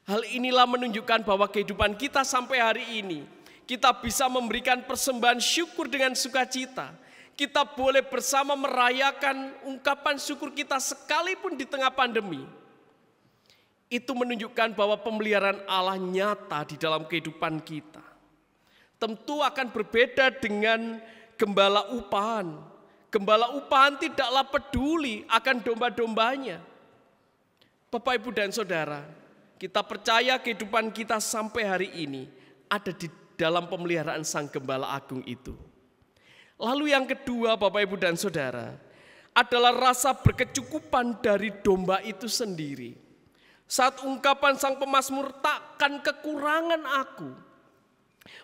Hal inilah menunjukkan bahwa kehidupan kita sampai hari ini, kita bisa memberikan persembahan syukur dengan sukacita. Kita boleh bersama merayakan ungkapan syukur kita sekalipun di tengah pandemi. Itu menunjukkan bahwa pemeliharaan Allah nyata di dalam kehidupan kita. Tentu akan berbeda dengan gembala upahan. Gembala upahan tidaklah peduli akan domba-dombanya. Bapak, Ibu, dan Saudara, kita percaya kehidupan kita sampai hari ini ada di dalam pemeliharaan Sang Gembala Agung itu. Lalu yang kedua, Bapak, Ibu, dan Saudara, adalah rasa berkecukupan dari domba itu sendiri. Saat ungkapan Sang Pemazmur, takkan kekurangan aku.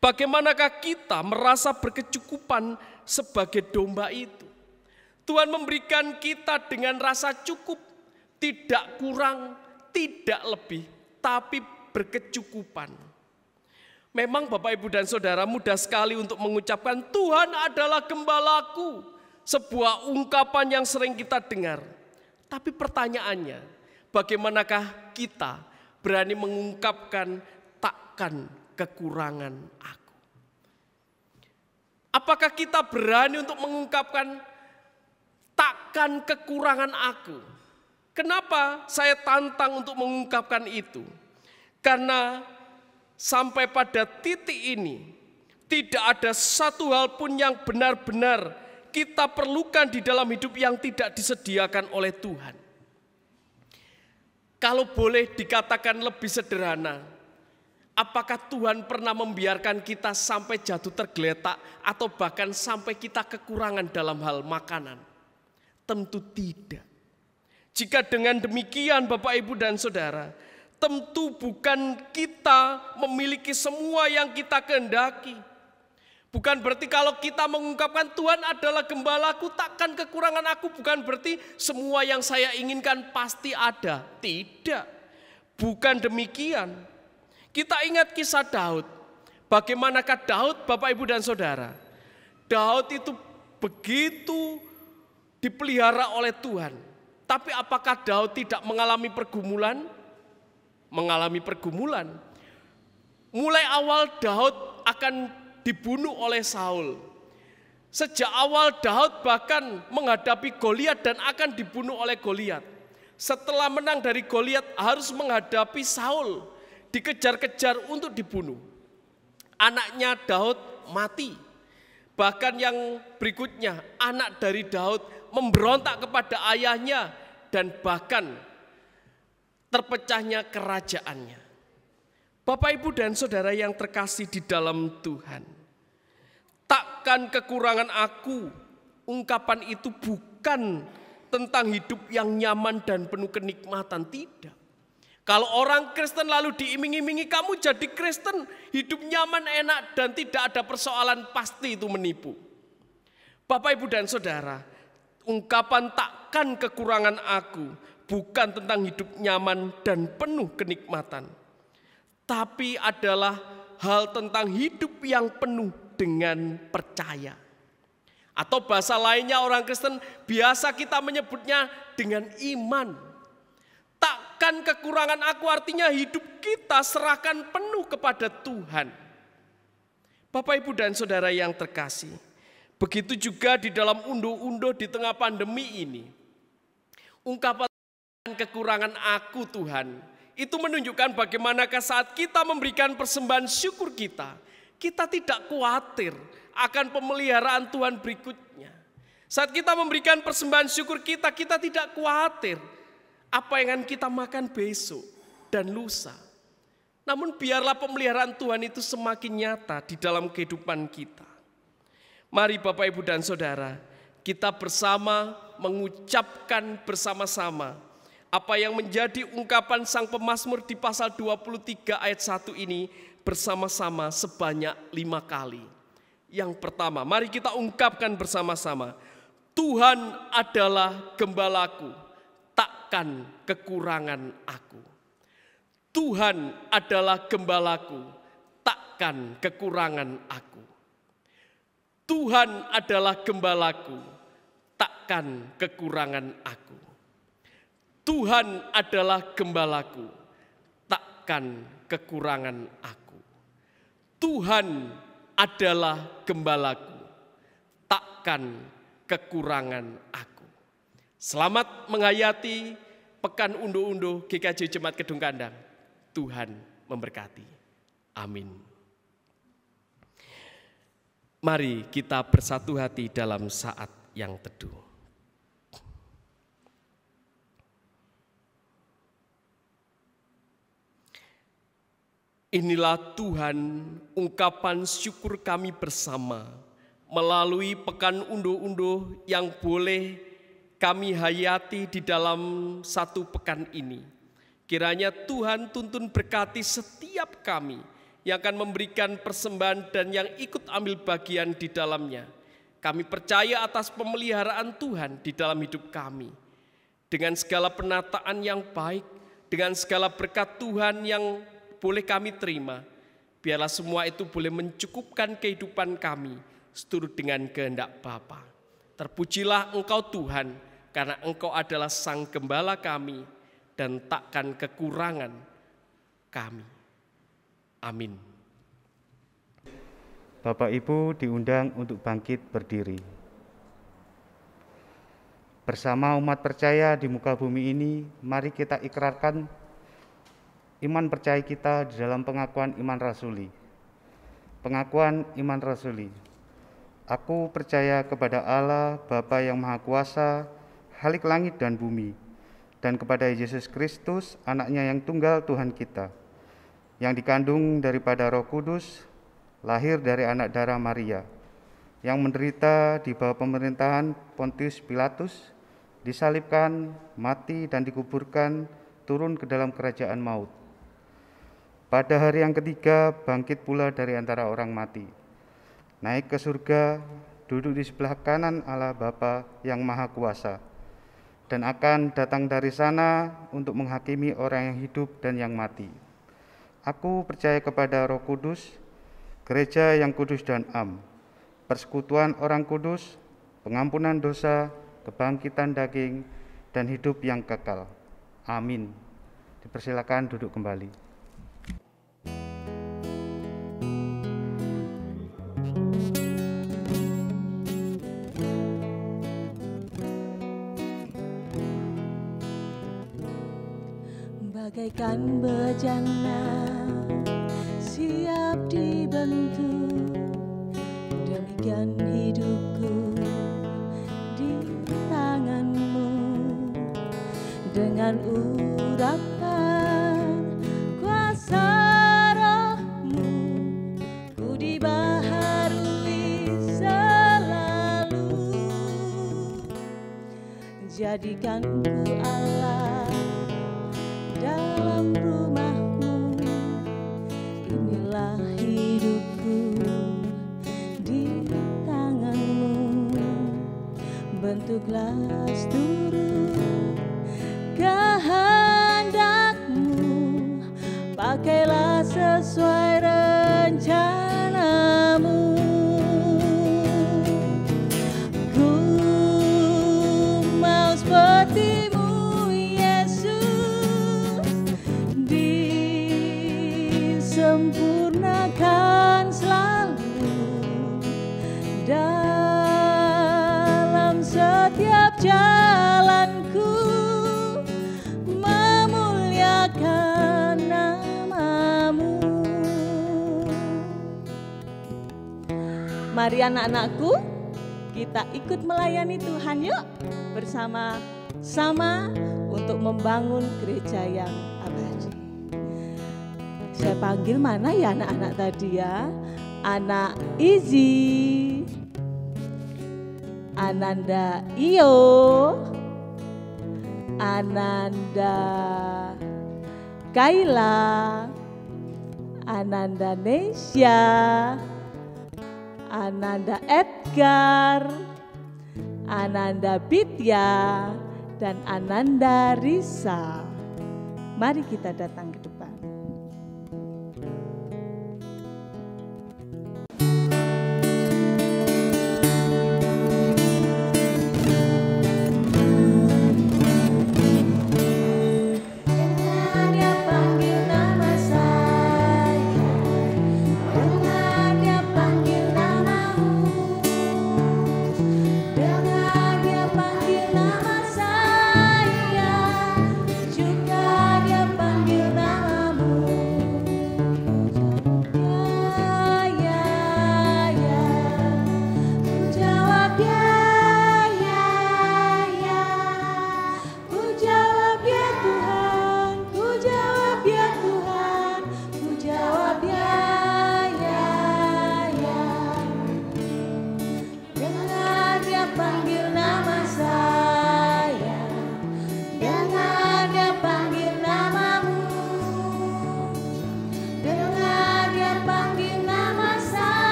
Bagaimanakah kita merasa berkecukupan sebagai domba itu? Tuhan memberikan kita dengan rasa cukup, tidak kurang, tidak lebih, tapi berkecukupan. Memang Bapak, Ibu, dan Saudara, mudah sekali untuk mengucapkan Tuhan adalah gembalaku. Sebuah ungkapan yang sering kita dengar. Tapi pertanyaannya, bagaimanakah kita berani mengungkapkan takkan kekurangan aku? Apakah kita berani untuk mengungkapkan takkan kekurangan aku? Kenapa saya tantang untuk mengungkapkan itu? Karena sampai pada titik ini tidak ada satu hal pun yang benar-benar kita perlukan di dalam hidup yang tidak disediakan oleh Tuhan. Kalau boleh dikatakan lebih sederhana, apakah Tuhan pernah membiarkan kita sampai jatuh tergeletak atau bahkan sampai kita kekurangan dalam hal makanan? Tentu tidak. Jika dengan demikian Bapak, Ibu, dan Saudara, tentu bukan kita memiliki semua yang kita kehendaki. Bukan berarti kalau kita mengungkapkan Tuhan adalah gembalaku, takkan kekurangan aku. Bukan berarti semua yang saya inginkan pasti ada. Tidak. Bukan demikian. Kita ingat kisah Daud. Bagaimanakah Daud, Bapak, Ibu, dan Saudara? Daud itu begitu dipelihara oleh Tuhan. Tapi apakah Daud tidak mengalami pergumulan? Mengalami pergumulan. Mulai awal Daud akan dibunuh oleh Saul. Sejak awal Daud bahkan menghadapi Goliat dan akan dibunuh oleh Goliat. Setelah menang dari Goliat harus menghadapi Saul, dikejar-kejar untuk dibunuh. Anaknya Daud mati. Bahkan yang berikutnya, anak dari Daud memberontak kepada ayahnya dan bahkan terpecahnya kerajaannya. Bapak, Ibu, dan Saudara yang terkasih di dalam Tuhan, takkan kekurangan aku. Ungkapan itu bukan tentang hidup yang nyaman dan penuh kenikmatan, tidak. Kalau orang Kristen lalu diiming-imingi kamu jadi Kristen, hidup nyaman, enak, dan tidak ada persoalan, pasti itu menipu. Bapak, Ibu, dan Saudara, ungkapan takkan kekurangan aku bukan tentang hidup nyaman dan penuh kenikmatan, tapi adalah hal tentang hidup yang penuh dengan percaya. Atau bahasa lainnya orang Kristen biasa kita menyebutnya dengan iman. Takkan kekurangan aku artinya hidup kita serahkan penuh kepada Tuhan. Bapak, Ibu, dan Saudara yang terkasih, begitu juga di dalam unduh-unduh di tengah pandemi ini. Ungkapan kekurangan aku Tuhan, itu menunjukkan bagaimanakah saat kita memberikan persembahan syukur kita tidak khawatir akan pemeliharaan Tuhan berikutnya. Saat kita memberikan persembahan syukur kita tidak khawatir apa yang akan kita makan besok dan lusa. Namun biarlah pemeliharaan Tuhan itu semakin nyata di dalam kehidupan kita. Mari Bapak, Ibu, dan Saudara, kita bersama mengucapkan bersama-sama apa yang menjadi ungkapan sang pemazmur di pasal 23 ayat 1 ini bersama-sama sebanyak 5 kali. Yang pertama, mari kita ungkapkan bersama-sama. Tuhan adalah gembalaku, takkan kekurangan aku. Tuhan adalah gembalaku, takkan kekurangan aku. Tuhan adalah gembalaku, takkan kekurangan aku. Tuhan adalah gembalaku, takkan kekurangan aku. Tuhan adalah gembalaku, takkan kekurangan aku. Selamat menghayati Pekan Unduh-Unduh GKJ Jemaat Kedung Kandang. Tuhan memberkati. Amin. Mari kita bersatu hati dalam saat yang teduh. Inilah Tuhan, ungkapan syukur kami bersama melalui Pekan Unduh-Unduh yang boleh kami hayati di dalam satu pekan ini. Kiranya Tuhan tuntun berkati setiap kami yang akan memberikan persembahan dan yang ikut ambil bagian di dalamnya. Kami percaya atas pemeliharaan Tuhan di dalam hidup kami. Dengan segala penataan yang baik, dengan segala berkat Tuhan yang boleh kami terima, biarlah semua itu boleh mencukupkan kehidupan kami seturut dengan kehendak Bapa. Terpujilah Engkau Tuhan, karena Engkau adalah Sang Gembala kami dan takkan kekurangan kami. Amin.
Bapak Ibu diundang untuk bangkit berdiri. Bersama umat percaya di muka bumi ini, mari kita ikrarkan iman percaya kita di dalam pengakuan iman rasuli. Pengakuan iman rasuli. Aku percaya kepada Allah, Bapa yang Maha Kuasa, Khalik langit dan bumi, dan kepada Yesus Kristus, anaknya yang tunggal Tuhan kita, yang dikandung daripada Roh Kudus, lahir dari anak darah Maria, yang menderita di bawah pemerintahan Pontius Pilatus, disalibkan, mati dan dikuburkan, turun ke dalam kerajaan maut. Pada hari yang ketiga bangkit pula dari antara orang mati, naik ke surga, duduk di sebelah kanan Allah Bapa yang Maha Kuasa, dan akan datang dari sana untuk menghakimi orang yang hidup dan yang mati. Aku percaya kepada Roh Kudus, gereja yang kudus dan am, persekutuan orang kudus, pengampunan dosa, kebangkitan daging, dan hidup yang kekal. Amin. Dipersilakan duduk kembali.
Bagaikan bejana siap dibentuk, demikian hidupku di tanganmu. Dengan urapan kuasa rohmu, ku dibaharui selalu. Jadikan ku Allah dalam rumahmu, inilah hidupku di tanganmu. Bentuklah seluruh kehendakmu, pakailah sesuai rencanamu. Ku mau sepertimu sempurnakan selalu dalam setiap jalanku, memuliakan namamu. Mari anak-anakku, kita ikut melayani Tuhan yuk, bersama-sama untuk membangun gereja yang abadi. Saya panggil mana ya anak-anak tadi ya? Anak Izi, Ananda Iyo, Ananda Kaila, Ananda Nesya, Ananda Edgar, Ananda Bitya, dan Ananda Risa. Mari kita datang ke depan.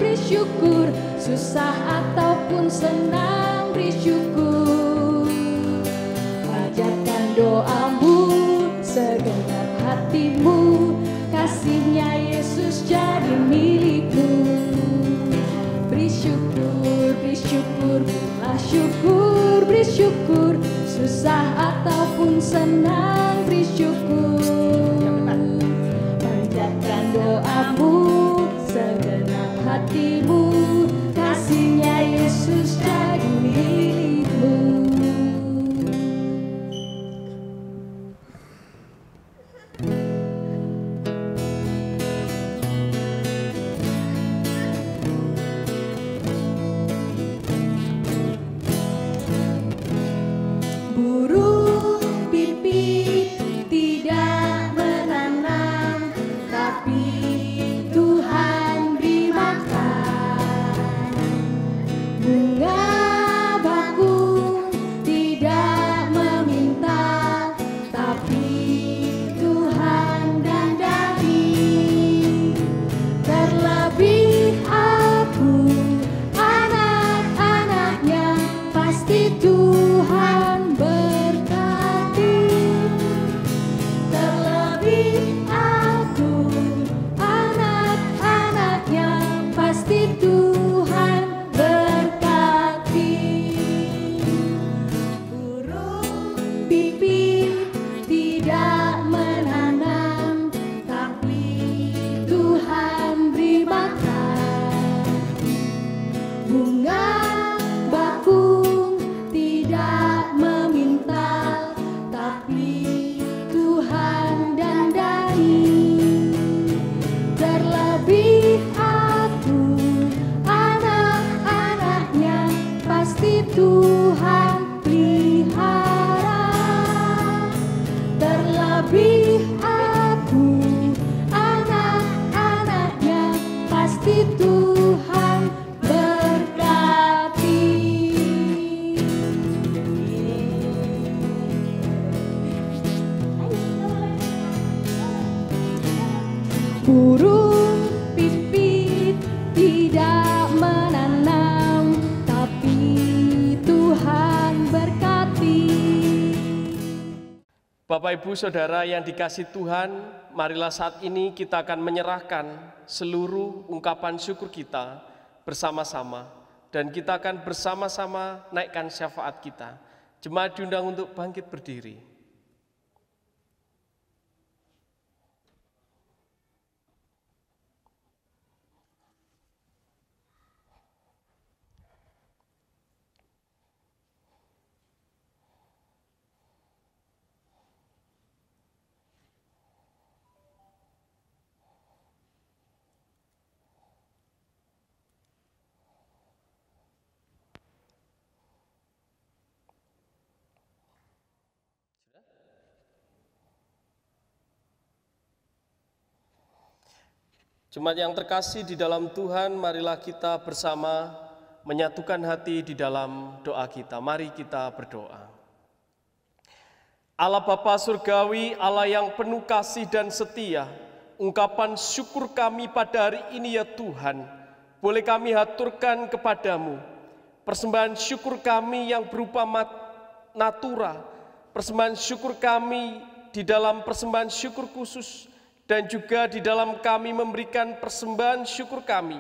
Bersyukur, susah ataupun senang beri syukur. Panjatkan doamu, segenap hatimu, kasihnya Yesus jadi milik. beri syukur, susah ataupun senang beri syukur. Panjatkan doamu, segenap hatimu, kasihnya Yesus jadi milikmu. Burung pipit tidak menanam, tapi Tuhan beri makan. Bunga bakung tidak meminta, tapi Tuhan dandani. Terlebih aku, anak-anaknya, pasti Tuhan berkati. Terlebih aku, anak-anaknya, pasti Tuhan berkati. Burung pipit tidak menanam, tapi Tuhan beri makan. Bunga bakung tidak meminta, tapi Tuhan dandani. Terlebih aku, anak-anaknya, pasti Tuhan pelihara. Terlebih aku, anak-anaknya, pasti Tuhan berkati. Burung pipit tidak menanam, tapi Tuhan berkati.
Bapak Ibu Saudara yang dikasihi Tuhan, marilah saat ini kita akan menyerahkan seluruh ungkapan syukur kita bersama-sama, dan kita akan bersama-sama naikkan syafaat kita. Jemaat diundang untuk bangkit berdiri. Jemaat yang terkasih di dalam Tuhan, marilah kita bersama menyatukan hati di dalam doa kita. Mari kita berdoa. Allah Bapa Surgawi, Allah yang penuh kasih dan setia, ungkapan syukur kami pada hari ini ya Tuhan, boleh kami haturkan kepadamu. Persembahan syukur kami yang berupa natura, persembahan syukur kami di dalam persembahan syukur khusus, dan juga di dalam kami memberikan persembahan syukur kami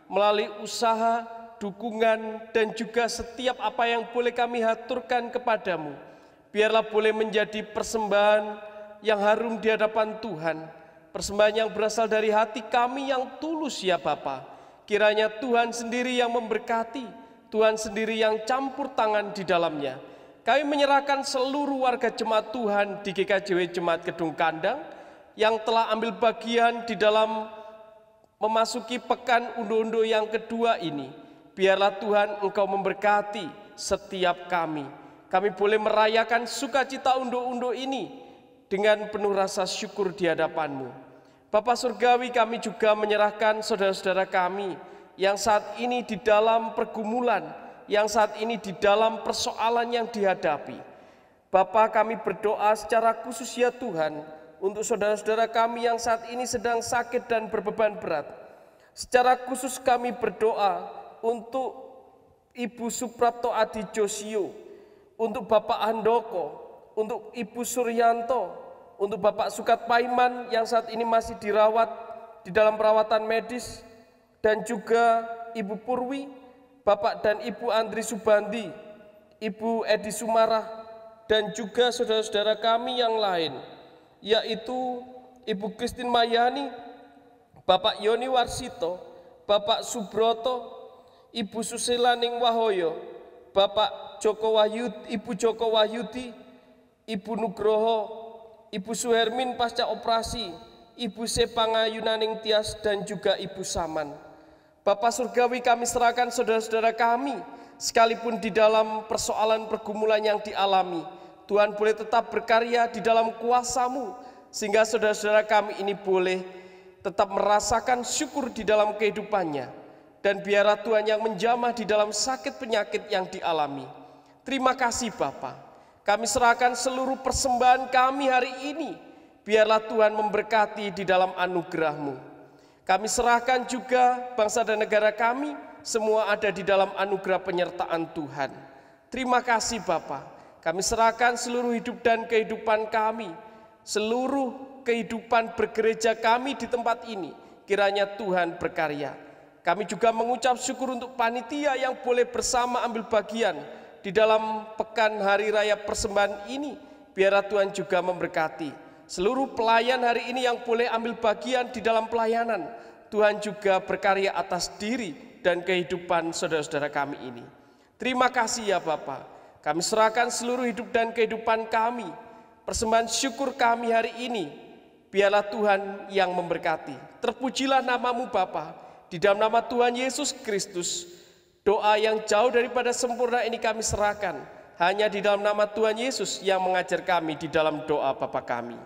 melalui usaha, dukungan, dan juga setiap apa yang boleh kami haturkan kepadamu. Biarlah boleh menjadi persembahan yang harum di hadapan Tuhan, persembahan yang berasal dari hati kami yang tulus ya Bapa. Kiranya Tuhan sendiri yang memberkati, Tuhan sendiri yang campur tangan di dalamnya. Kami menyerahkan seluruh warga jemaat Tuhan di GKJW Jemaat Kedung Kandang yang telah ambil bagian di dalam memasuki pekan undo-undo yang kedua ini. Biarlah Tuhan Engkau memberkati setiap kami. Kami boleh merayakan sukacita undo-undo ini dengan penuh rasa syukur di hadapan-Mu. Bapa Surgawi, kami juga menyerahkan saudara-saudara kami yang saat ini di dalam pergumulan, yang saat ini di dalam persoalan yang dihadapi. Bapa, kami berdoa secara khusus ya Tuhan, untuk saudara-saudara kami yang saat ini sedang sakit dan berbeban berat. Secara khusus kami berdoa untuk Ibu Suprapto Adi Josio, untuk Bapak Handoko, untuk Ibu Suryanto, untuk Bapak Sukat Paiman yang saat ini masih dirawat di dalam perawatan medis, dan juga Ibu Purwi, Bapak dan Ibu Andri Subandi, Ibu Edi Sumarah, dan juga saudara-saudara kami yang lain, yaitu Ibu Christine Mayani, Bapak Yoni Warsito, Bapak Subroto, Ibu Susila Ning Wahoyo, Bapak Joko Wahyudi, Ibu Joko Wahyudi, Ibu Nugroho, Ibu Suhermin pasca operasi, Ibu Sepangayunaning Tias, dan juga Ibu Saman. Bapak Surgawi, kami serahkan saudara-saudara kami, sekalipun di dalam persoalan pergumulan yang dialami, Tuhan boleh tetap berkarya di dalam kuasa-Mu, sehingga saudara-saudara kami ini boleh tetap merasakan syukur di dalam kehidupannya, dan biarlah Tuhan yang menjamah di dalam sakit penyakit yang dialami. Terima kasih Bapa. Kami serahkan seluruh persembahan kami hari ini, biarlah Tuhan memberkati di dalam anugerah-Mu. Kami serahkan juga bangsa dan negara kami, semua ada di dalam anugerah penyertaan Tuhan. Terima kasih Bapa. Kami serahkan seluruh hidup dan kehidupan kami, seluruh kehidupan bergereja kami di tempat ini, kiranya Tuhan berkarya. Kami juga mengucap syukur untuk panitia yang boleh bersama ambil bagian di dalam pekan hari raya persembahan ini, biarlah Tuhan juga memberkati. Seluruh pelayan hari ini yang boleh ambil bagian di dalam pelayanan, Tuhan juga berkarya atas diri dan kehidupan saudara-saudara kami ini. Terima kasih ya Bapa. Kami serahkan seluruh hidup dan kehidupan kami, persembahan syukur kami hari ini, biarlah Tuhan yang memberkati. Terpujilah nama-Mu Bapa, di dalam nama Tuhan Yesus Kristus. Doa yang jauh daripada sempurna ini kami serahkan, hanya di dalam nama Tuhan Yesus yang mengajar kami di dalam doa Bapa kami.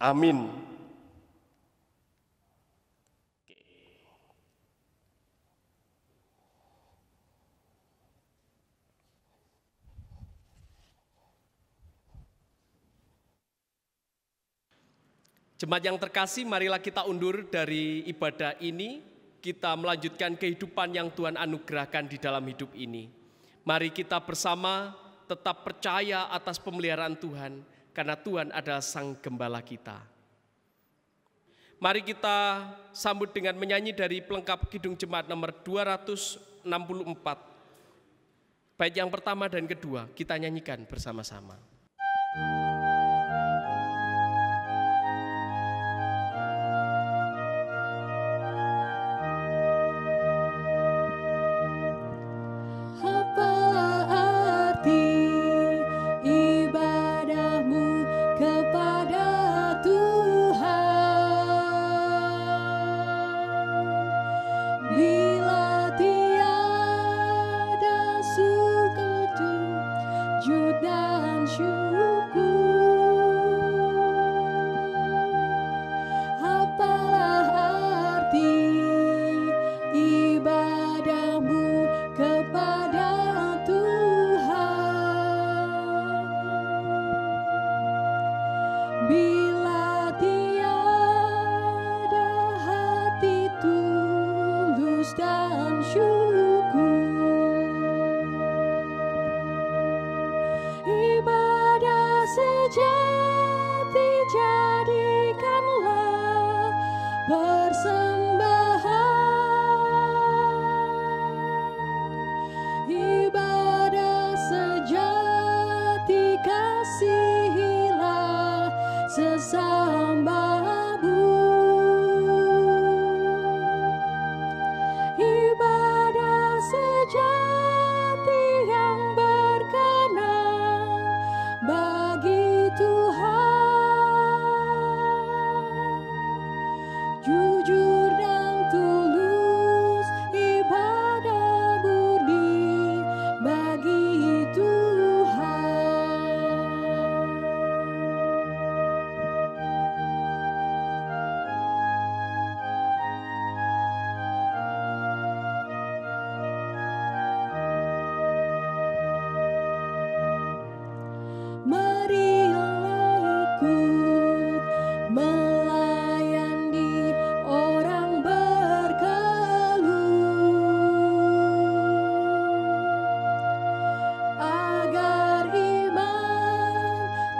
Amin. Jemaat yang terkasih, marilah kita undur dari ibadah ini, kita melanjutkan kehidupan yang Tuhan anugerahkan di dalam hidup ini. Mari kita bersama tetap percaya atas pemeliharaan Tuhan, karena Tuhan adalah Sang Gembala kita. Mari kita sambut dengan menyanyi dari pelengkap Kidung Jemaat nomor 264. Bait yang pertama dan kedua kita nyanyikan bersama-sama.
Bila tiada bila tiada hati tulus dan syukur. Ibadah sejati jadikanlah persembahan. Ibadah sejati kasihilah sesamamu. Ibadah sejati yang berkenan bagi Tuhan. Jujur dan tulus, ibadah murni bagi Tuhan. Marilah ikut melayani orang berkeluh, agar iman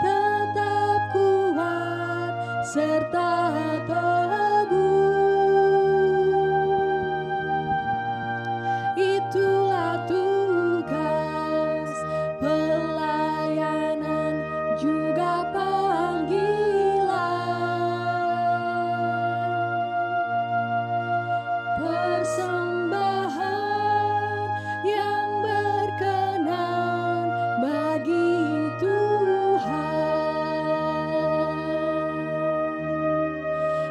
tetap kuat serta teguh. Itulah tugas pelayanan juga panggilan. Persembahan yang berkenan bagi Tuhan.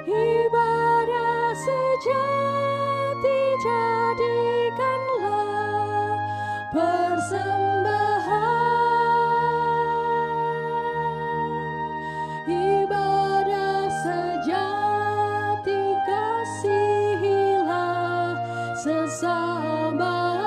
Ibadah sejati jadikanlah persembahan. Ibadah sejati kasihilah sesamamu.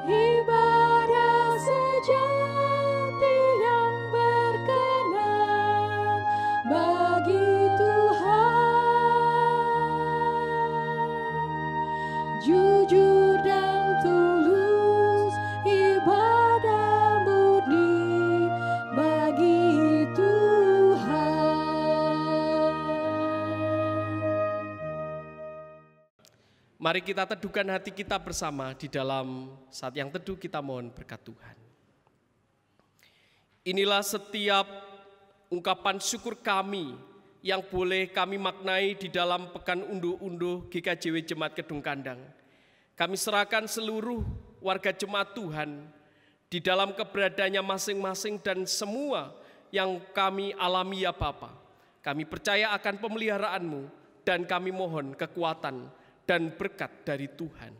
Ibadah sejati yang berkenan bagi Tuhan. Jujur dan tulus, ibadah murni bagi Tuhan.
Mari kita teduhkan hati kita bersama di dalam saat yang teduh kita mohon berkat Tuhan. Inilah setiap ungkapan syukur kami yang boleh kami maknai di dalam Pekan Unduh-Unduh GKJW Jemaat Kedung Kandang. Kami serahkan seluruh warga jemaat Tuhan di dalam keberadaannya masing-masing dan semua yang kami alami ya Bapa. Kami percaya akan pemeliharaanmu dan kami mohon kekuatan dan berkat dari Tuhan.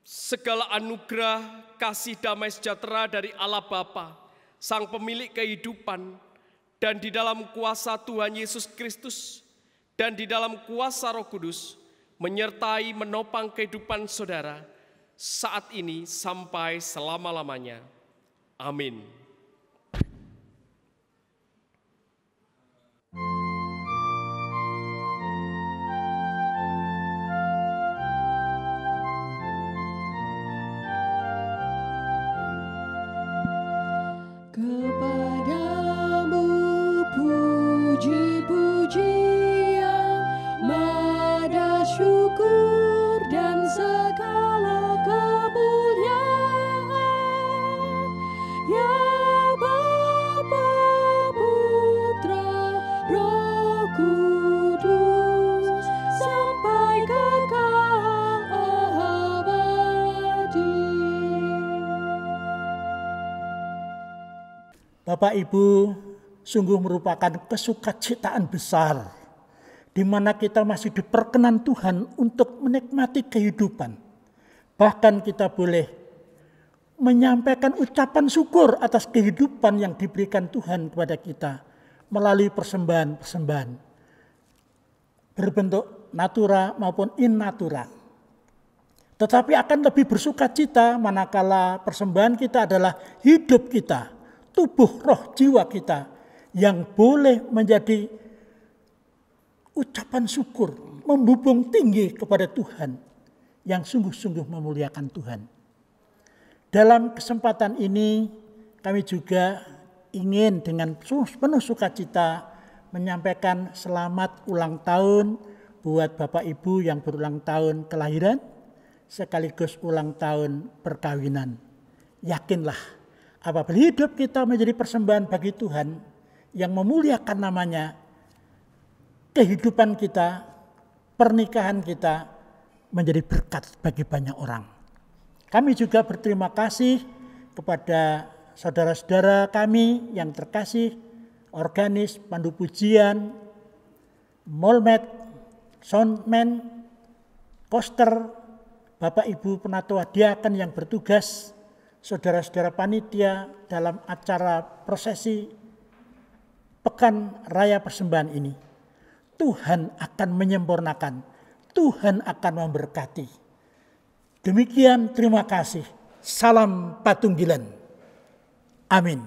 Segala anugerah, kasih damai sejahtera dari Allah Bapa, Sang Pemilik kehidupan, dan di dalam kuasa Tuhan Yesus Kristus, dan di dalam kuasa Roh Kudus, menyertai menopang kehidupan saudara, saat ini sampai selama-lamanya. Amin.
Kepadamu puji-pujian, nada syukur dan segala kemuliaan, ya Bapa, Putra, Roh Kudus, sampai kekal abadi.
Bapak Ibu, sungguh merupakan kesukacitaan besar di mana kita masih diperkenan Tuhan untuk menikmati kehidupan. Bahkan kita boleh menyampaikan ucapan syukur atas kehidupan yang diberikan Tuhan kepada kita melalui persembahan-persembahan berbentuk natura maupun in natura. Tetapi akan lebih bersukacita manakala persembahan kita adalah hidup kita, tubuh, roh, jiwa kita yang boleh menjadi ucapan syukur, membubung tinggi kepada Tuhan yang sungguh-sungguh memuliakan Tuhan. Dalam kesempatan ini kami juga ingin dengan penuh sukacita menyampaikan selamat ulang tahun buat Bapak Ibu yang berulang tahun kelahiran sekaligus ulang tahun perkawinan. Yakinlah apabila hidup kita menjadi persembahan bagi Tuhan yang memuliakan namanya, kehidupan kita, pernikahan kita menjadi berkat bagi banyak orang. Kami juga berterima kasih kepada saudara-saudara kami yang terkasih, organis, pandu pujian, molmed, soundman, koster, Bapak Ibu penatua diaken yang bertugas, saudara-saudara panitia dalam acara prosesi Pekan Raya Persembahan ini. Tuhan akan menyempurnakan, Tuhan akan memberkati. Demikian, terima kasih. Salam Patunggilan. Amin.